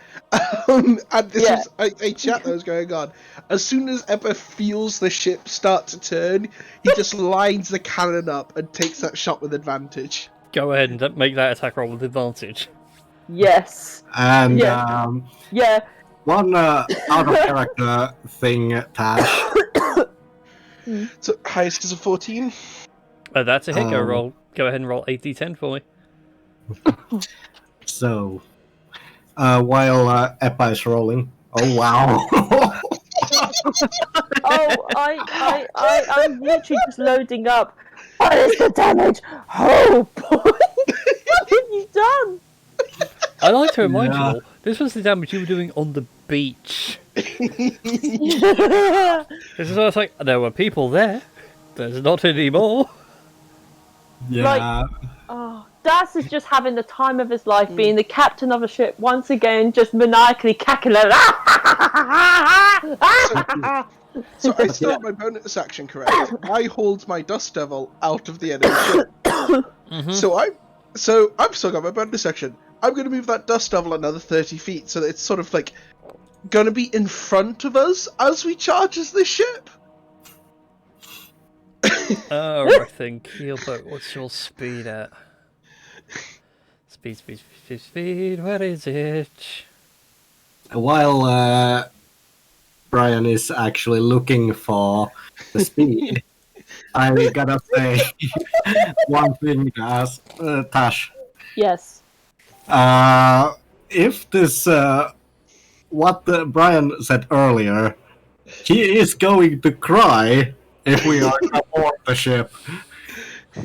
and this was a chat that was going on, as soon as Eppa feels the ship start to turn, he just lines the cannon up and takes that shot with advantage.
Go ahead and make that attack roll with advantage.
yes,
And
yeah.
one out of character thing, Tash.
So highest is a 14.
That's a hit. Go ahead and roll 8d10 for me.
So, while Eppa is rolling, oh wow!
Oh, I'm literally just loading up. What is the damage? Oh boy, what have you done?
I like to remind you
Yeah.
all, this was the damage you were doing on the beach. This is what I was like, there were people there. There's not anymore.
Yeah.
Oh, Das is just having the time of his life, being the captain of a ship once again, just maniacally cackling.
So I still have my bonus action correct. I hold my Dust Devil out of the enemy ship. So I've still got my bonus action. I'm going to move that Dust Devil another 30 feet, so that it's sort of like going to be in front of us as we charge as the ship.
Everything. Keelboat, what's your speed at? Speed, where is it?
While Brian is actually looking for the speed, I gotta say one thing, as Tash.
Yes.
If this, what Brian said earlier, he is going to cry if we are aboard the ship.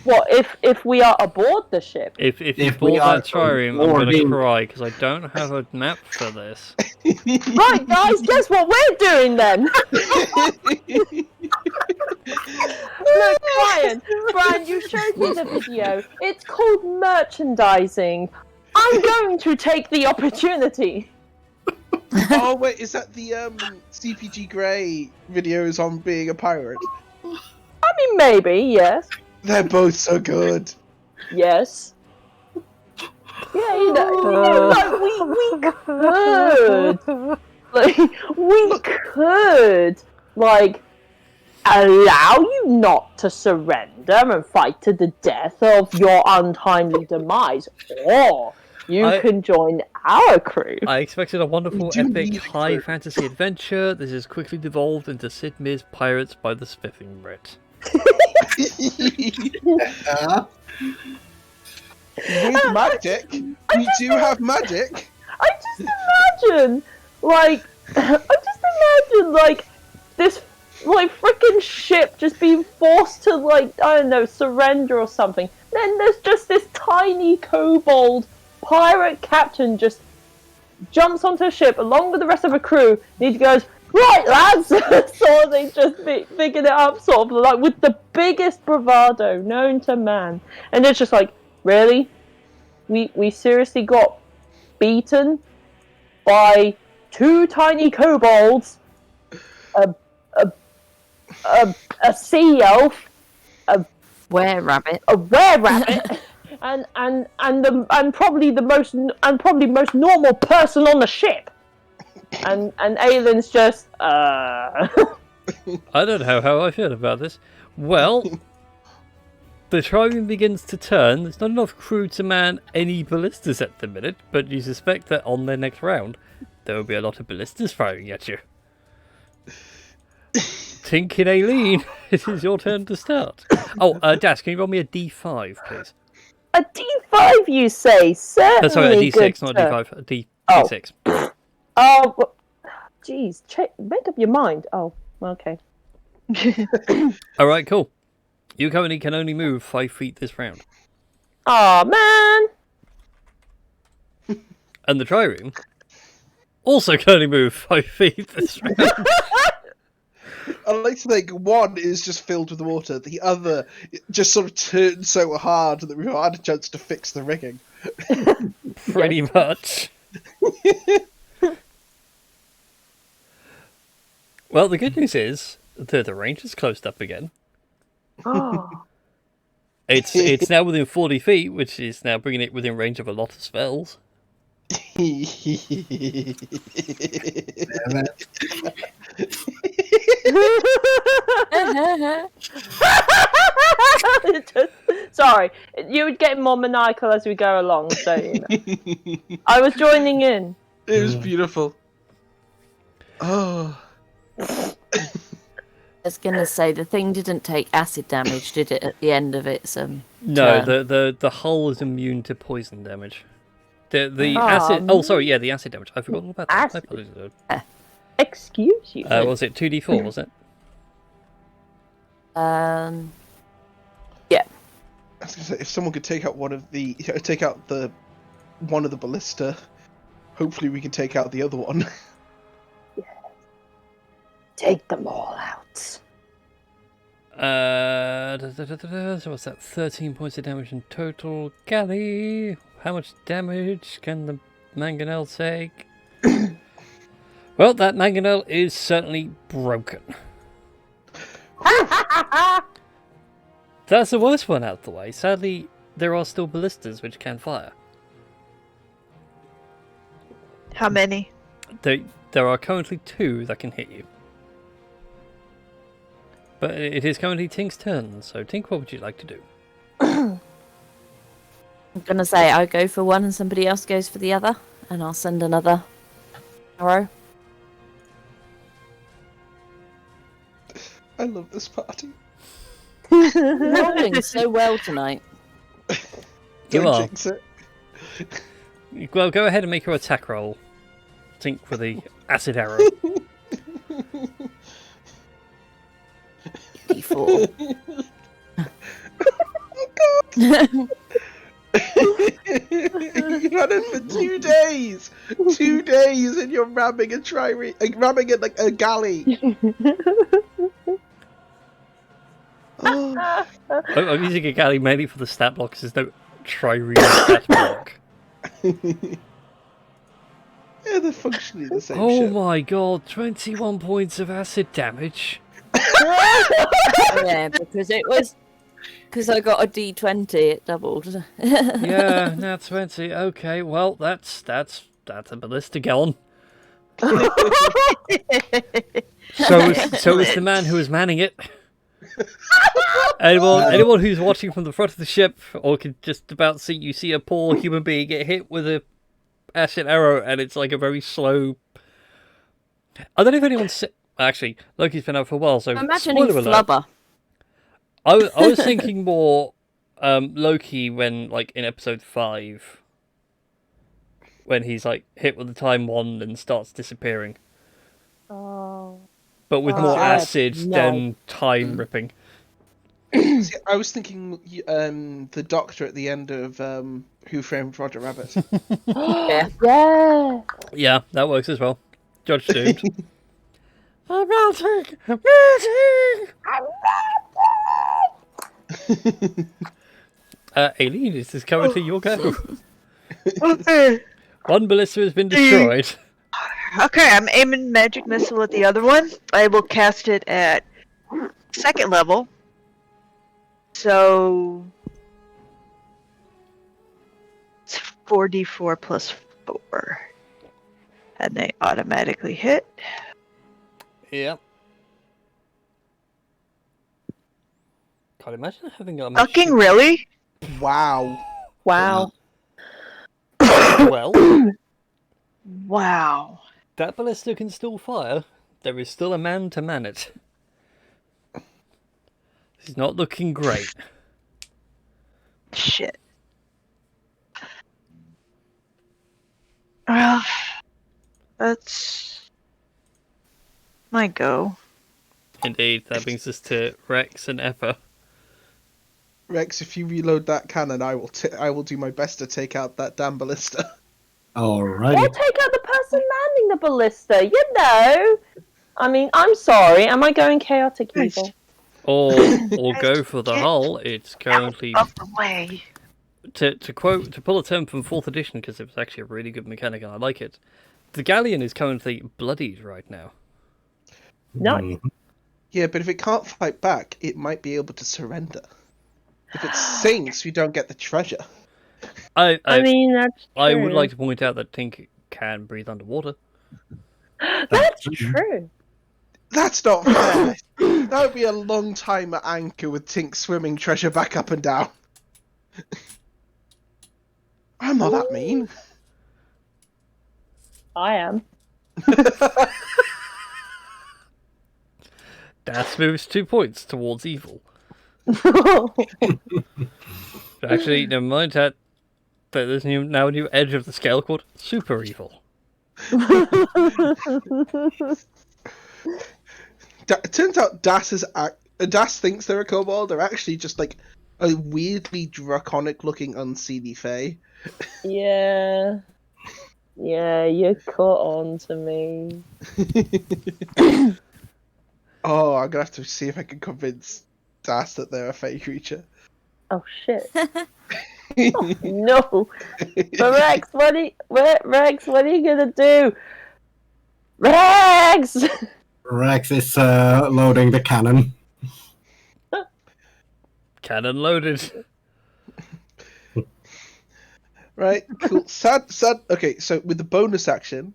What if we are aboard the ship?
If you
If we
bought
are
that trireme, I'm going to
boarding-
cry because I don't have a map for this.
Right, guys, guess what we're doing then? Look, Brian, you showed me the video. It's called merchandising. I'm going to take the opportunity.
Oh wait, is that the CPG Grey videos on being a pirate?
I mean, maybe, yes.
They're both so good.
Yes. Yeah, you know, like, we could, allow you not to surrender and fight to the death of your untimely demise, or you can join our crew.
I expected a wonderful,
do
epic,
need a
high
crew.
fantasy adventure. This has quickly devolved into Sid Meier's Pirates by the Spiffing Brit.
With magic, we do have magic.
I just imagine, like, this, like, freaking ship just being forced to, like, I don't know, surrender or something. Then there's just this tiny kobold pirate captain just jumps onto a ship along with the rest of the crew, and he goes, right, lads! So they just figured it up, sort of, like, with the biggest bravado known to man. And it's just like, really? We seriously got beaten by 2 tiny kobolds, a sea elf,
Were-rabbit.
a were-rabbit, and probably most normal person on the ship. And Aylin's just
I don't know how I feel about this. Well, the trireme begins to turn. There's not enough crew to man any ballistas at the minute, but you suspect that on their next round, there will be a lot of ballistas firing at you. Tink and Aileen, it is your turn to start. Oh, Dash, can you roll me a D5, please?
a D5, you say? Certainly.
Sorry, a D6,
good
not
sir.
a D5. A D6.
Oh, jeez, make up your mind. Oh, okay.
Alright, cool. You currently can only move 5 feet this round.
Oh man.
And the trireme also can only move 5 feet this round.
I like to think one is just filled with water, the other just sort of turned so hard that we've had a chance to fix the rigging.
Pretty much. Well, the good news is that the range is closed up again.
Oh.
It's now within 40 feet, which is now bringing it within range of a lot of spells.
Sorry, you would get more maniacal as we go along, so you know. I was joining in.
It was beautiful. Oh.
I was gonna say the thing didn't take acid damage, did it? At the end of its
No,
turn?
the hull is immune to poison damage. The
Oh,
acid. Oh, sorry, yeah, the acid damage. I forgot all about that.
Acid.
I apologize.
Excuse you.
Was it 2d4? Was it?
Yeah.
I was gonna say, if someone could take out one of the ballista, hopefully we can take out the other one.
Take them all out.
So what's that? 13 points of damage in total. Galley, how much damage can the mangonel take? Well, that mangonel is certainly broken. That's the worst one out the way. Sadly, there are still ballistas which can fire.
How many?
There are currently 2 that can hit you. But it is currently Tink's turn, so Tink, what would you like to do?
I'm gonna say I go for one and somebody else goes for the other, and I'll send another arrow.
I love this party.
Rolling so well tonight.
You
Don't
are.
jinx it.
Well, go ahead and make your attack roll. Tink with the acid arrow.
D4.
You've had it for 2 days. 2 days, and you're ramming a galley. Oh.
I'm using a galley mainly for the stat block because there's no trireme stat block.
Yeah, they're functionally the same
Oh
ship.
my god, 21 points of acid damage.
Yeah, because I got a D20, it doubled.
Yeah, now 20. Okay, well, that's a ballista gone. So is the man who is manning it. Anyone who's watching from the front of the ship or can just about see a poor human being get hit with a acid arrow, and it's like a very slow. I don't know if anyone's actually Loki's been out for a while, so
I'm imagining
spoiler alert.
flubber.
I was thinking more Loki, when like in episode 5, when he's like hit with the time wand and starts disappearing,
Oh.
but with
Oh,
more
I have
acid
no
than time ripping.
See, I was thinking the Doctor at the end of Who Framed Roger Rabbit.
Yeah.
Yeah.
Yeah, that works as well. Judge Doomed. I'm melting! Aileen, this is currently your go.
Okay.
One ballista has been destroyed.
Okay, I'm aiming magic missile at the other one. I will cast it at 2nd level. So it's 4d4 plus 4. And they automatically hit.
Yep. Can't imagine having a
Fucking really?
Wow.
Wow.
Well,
Wow.
that ballista can still fire. There is still a man to man it. This is not looking great.
Shit. Well, that's my go.
Indeed, that brings us to Rex and Effa.
Rex, if you reload that cannon, I will do my best to take out that damn ballista.
Or
Alrighty.
take out the person manning the ballista, you know. I mean, I'm sorry. Am I going chaotic evil?
Or go for the hull. It's currently,
Out of the way.
to pull a term from 4th edition, because it was actually a really good mechanic and I like it. The galleon is currently bloodied right now.
No.
Mhm.
Yeah, but if it can't fight back, it might be able to surrender. If it sinks, we don't get the treasure.
I
mean, that's true.
I would like to point out that Tink can breathe underwater.
That's true.
That's not fair. That would be a long time at anchor with Tink swimming treasure back up and down. I'm not that mean.
I am.
Das moves 2 points towards evil. Actually, never mind that. There's now a new edge of the scale called super evil.
It turns out Das thinks they're a kobold. They're actually just like a weirdly draconic-looking, unseelie fae.
Yeah. Yeah, you caught on to me.
Oh, I'm gonna have to see if I can convince Das that they're a fae creature.
Oh shit. No. But Rex, what are you gonna do? Rex!
Rex is loading the cannon.
Cannon loaded.
Right, cool. Sad. Okay, so with the bonus action,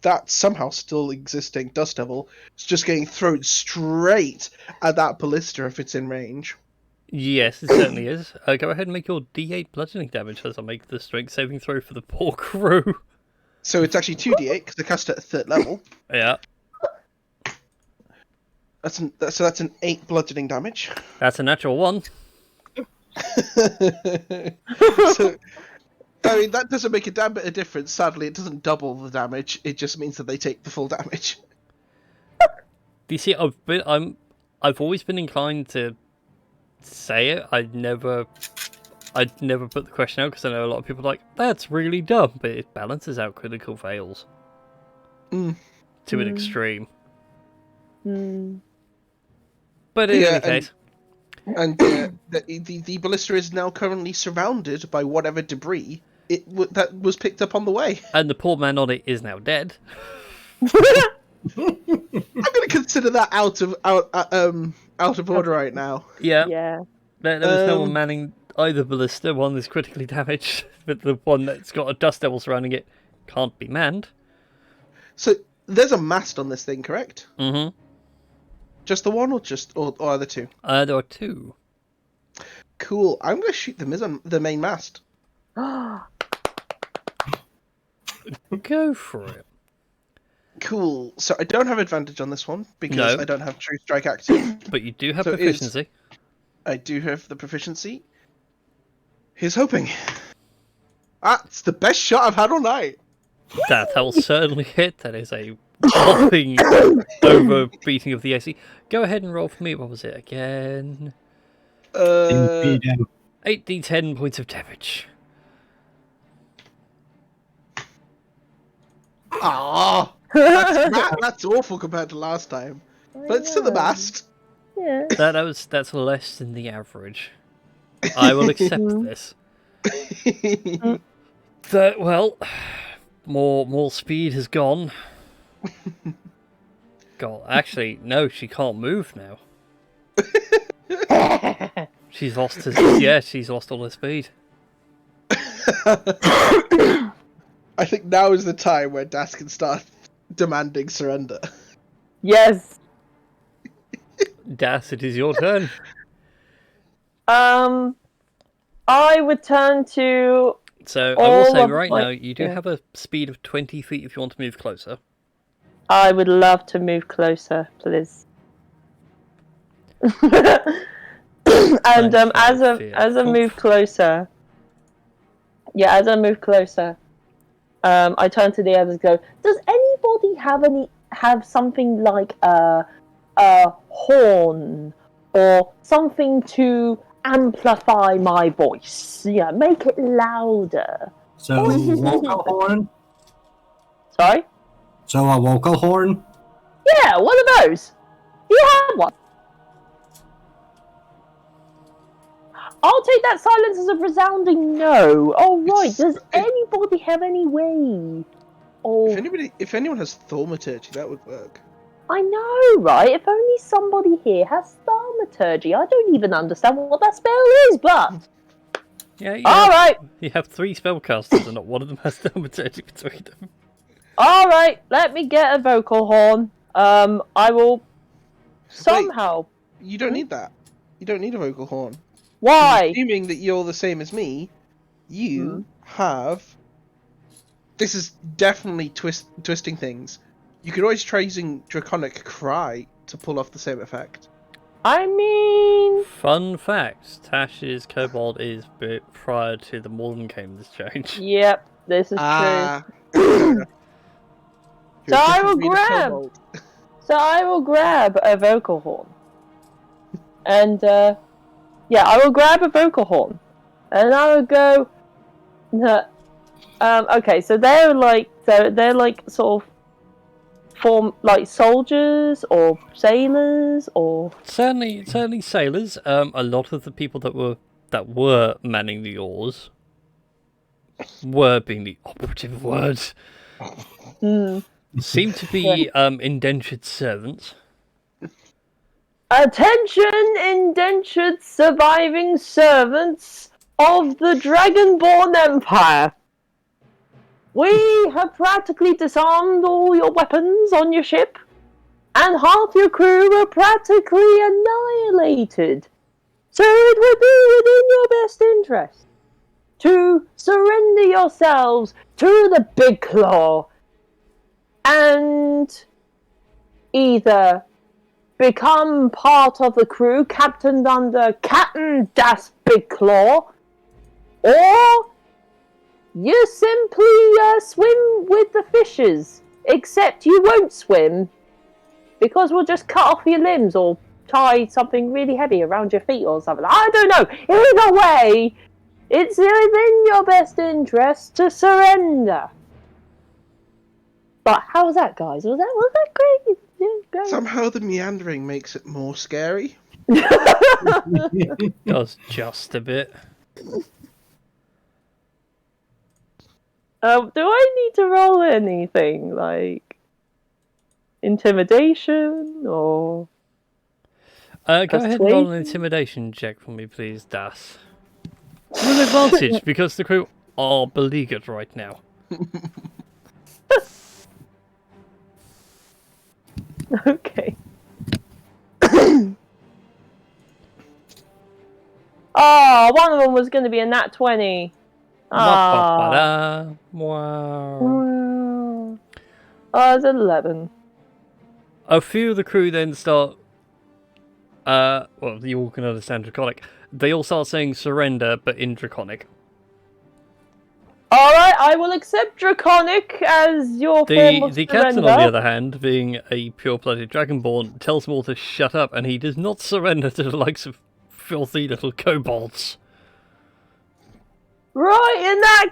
that somehow still existing Dust Devil is just getting thrown straight at that ballista if it's in range.
Yes, it certainly is. Go ahead and make your D8 bludgeoning damage as I make the strength saving throw for the poor crew.
So it's actually 2d8 because I cast it at 3rd level.
Yeah,
That's an 8 bludgeoning damage.
that's a natural 1.
So, I mean, that doesn't make a damn bit of difference. Sadly, it doesn't double the damage. It just means that they take the full damage.
You see, I've always been inclined to say it. I'd never put the question out because I know a lot of people are like, that's really dumb, but it balances out critical fails to an extreme. But in any case,
And the ballista is now currently surrounded by whatever debris that was picked up on the way.
and the poor man on it is now dead.
I'm going to consider that out of order right now.
Yeah,
Yeah.
there was no one manning either ballista. One is critically damaged, but the one that's got a dust devil surrounding it can't be manned.
So there's a mast on this thing, correct?
Mm-hmm.
Just the one, or are there two?
There are 2.
Cool. I'm going to shoot the main mast.
Go for it.
Cool. So I don't have advantage on this one because
No.
I don't have True Strike active.
But you do have
So it is-
proficiency.
I do have the proficiency. Here's hoping. That's the best shot I've had all night.
That will certainly hit. That is a whopping overbeating of the AC. Go ahead and roll for me. What was it again? 8d10 points of damage.
That's awful compared to last time. But it's to the mast.
Yeah.
That's less than the average. I will accept this. Well, more speed has gone. God, actually, no, she can't move now. She's lost she's lost all her speed.
I think now is the time where Das can start demanding surrender.
Yes.
Das, it is your turn.
I would turn to.
So I will say
of
right
my-
now, you do have a speed of 20 feet if you want to move closer.
I would love to move closer, please. And as I move closer, I turn to the others and go, does anybody have something like a horn or something to amplify my voice? Yeah, make it louder.
So vocal horn.
Sorry?
So a vocal horn.
Yeah, one of those. Do you have one? I'll take that silence as a resounding no. All right. Does anybody have any way? Oh,
If anyone has thaumaturgy, that would work.
I know, right? If only somebody here has thaumaturgy. I don't even understand what that spell is, but
Yeah,
all right,
you have 3 spellcasters and not one of them has thaumaturgy between them.
all right. Let me get a vocal horn. I will somehow.
You don't need that. You don't need a vocal horn.
Why?
Assuming that you're the same as me, you have. This is definitely twisting things. You could always try using Draconic Cry to pull off the same effect.
I mean,
Fun fact, Tash's kobold is prior to the Mordenkainen's change.
yep, this is true.
You're
So
a
I
different
will
breed of
grab.
kobold.
So I will grab a vocal horn, and I will grab a vocal horn, and I will go. Okay, so they're like sort of form like soldiers or sailors or.
Certainly sailors. A lot of the people that were manning the oars were being the operative word. Seem to be indentured servants.
Attention, indentured surviving servants of the Dragonborn Empire. We have practically disarmed all your weapons on your ship, and half your crew were practically annihilated. So it would be within your best interest to surrender yourselves to the Big Claw and either become part of the crew captained under Captain Das Big Claw, or you simply swim with the fishes, except you won't swim because we'll just cut off your limbs or tie something really heavy around your feet or something. I don't know. Either way, it's within your best interest to surrender. But how was that, guys? Was that great? Yeah, great.
Somehow the meandering makes it more scary.
Does just a bit.
Do I need to roll anything like intimidation or?
Go ahead and roll an
Persuasion?
intimidation check for me, please, Das. With advantage, because the crew are beleaguered right now.
Okay. Oh, one of them was going to be a nat 20. Ah.
Wow.
Oh, it's 11.
A few of the crew then start Well, you all can understand Draconic. They all start saying surrender, but in Draconic.
Alright, I will accept Draconic as your form of
The
surrender.
captain, on the other hand, being a pure-blooded Dragonborn, tells them all to shut up, and he does not surrender to the likes of filthy little kobolds.
Right, in that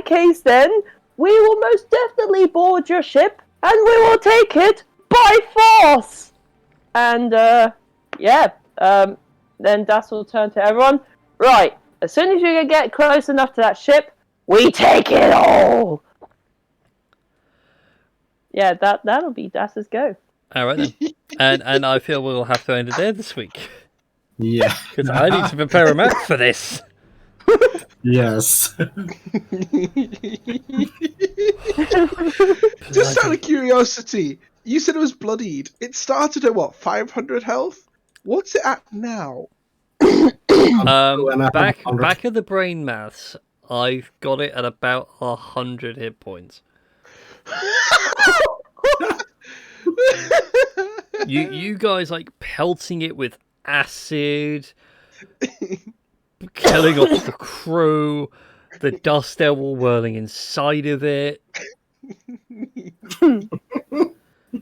case then, we will most definitely board your ship, and we will take it by force! And, then Das will turn to everyone. Right, as soon as you can get close enough to that ship, we take it all! Yeah, that'll be Das's go.
Alright then. and I feel we'll have to end it there this week.
Yeah.
Because I need to prepare a map for this.
Yes.
Just out of curiosity, you said it was bloodied. It started at what, 500 health? What's it at now?
Back of the brain maths, I've got it at about 100 hit points. You guys like pelting it with acid, killing off the crew, the dust devil whirling inside of it.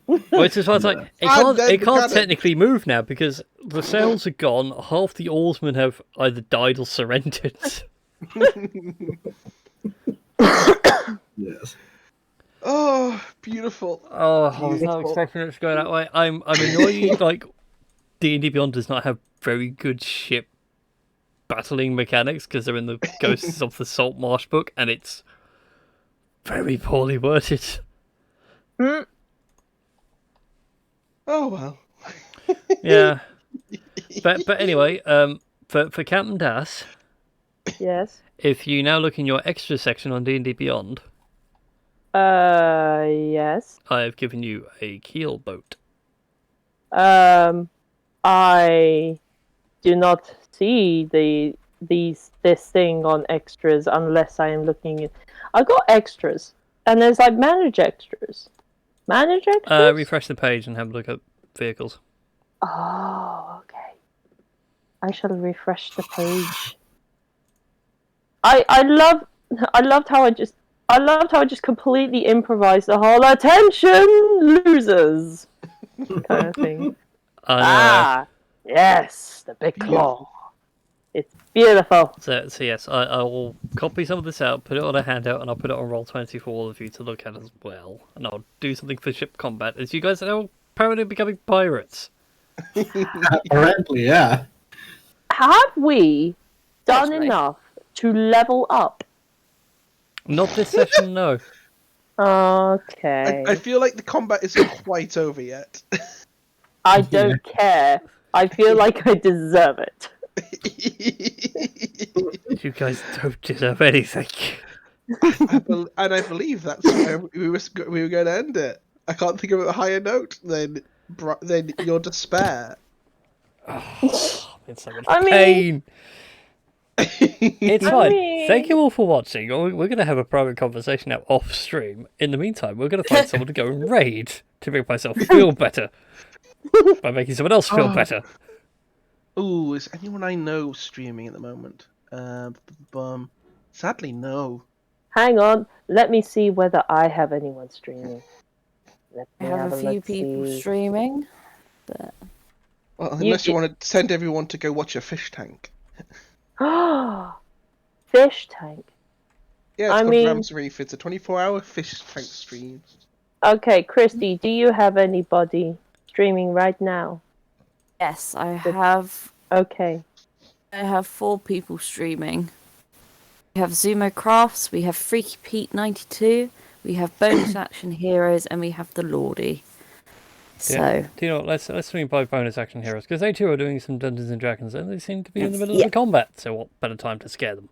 Which is why it's like it can't technically move now because the sails are gone. Half the oarsmen have either died or surrendered.
Yes.
Oh, beautiful.
Oh, I was not expecting it to go that way. I'm annoyed. Like D&D Beyond does not have very good ship battling mechanics because they're in the Ghosts of the Salt Marsh book, and it's very poorly worded.
Oh well.
Yeah, but anyway, for Captain Das,
Yes.
if you now look in your extra section on D&D Beyond,
Yes.
I have given you a keel boat.
I do not see this thing on extras unless I am looking at... I got extras, and there's like manage extras. Manage extras?
Refresh the page and have a look at vehicles.
Oh, okay. I shall refresh the page. I loved how I just completely improvised the whole attention losers kind of thing. Yes, the big claw. It's beautiful.
So yes, I will copy some of this out, put it on a handout, and I'll put it on Roll20 for all of you to look at as well. And I'll do something for ship combat, as you guys are now apparently becoming pirates.
Apparently, yeah.
Have we done enough to level up?
Not this session, no.
Okay.
I feel like the combat isn't quite over yet.
I don't care. I feel like I deserve it.
You guys don't deserve anything.
I believe that's where we were going to end it. I can't think of a higher note than your despair.
Oh, it's so much
I mean-
pain. It's
I
fine.
mean-
Thank you all for watching. We're going to have a private conversation now off stream. In the meantime, we're going to find someone to go and raid to make myself feel better by making someone else feel better.
Ooh, is anyone I know streaming at the moment? Sadly, no.
Hang on. Let me see whether I have anyone streaming. Let
I
me
have a few
look,
people
see.
streaming, but
Well, unless you want to send everyone to go watch a fish tank.
Fish tank.
Yeah, it's
I
called
mean-
Rams Reef. It's a 24-hour fish tank stream.
Okay, Christy, do you have anybody streaming right now?
yes, I have
Okay.
4 people streaming. We have Zumo Crafts, we have Freaky Pete 92, we have Bonus Action Heroes, and we have the Lordy. So
Yeah. Do you know what? Let's swing by bonus action heroes because they too are doing some Dungeons and Dragons and they seem to be in the middle of the combat. So what better time to scare them?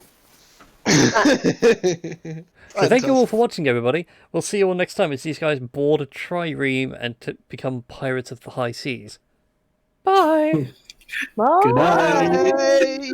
So thank you all for watching, everybody. We'll see you all next time as these guys board a trireme and to become pirates of the high seas. Bye.
Bye.
Good night.
Hey!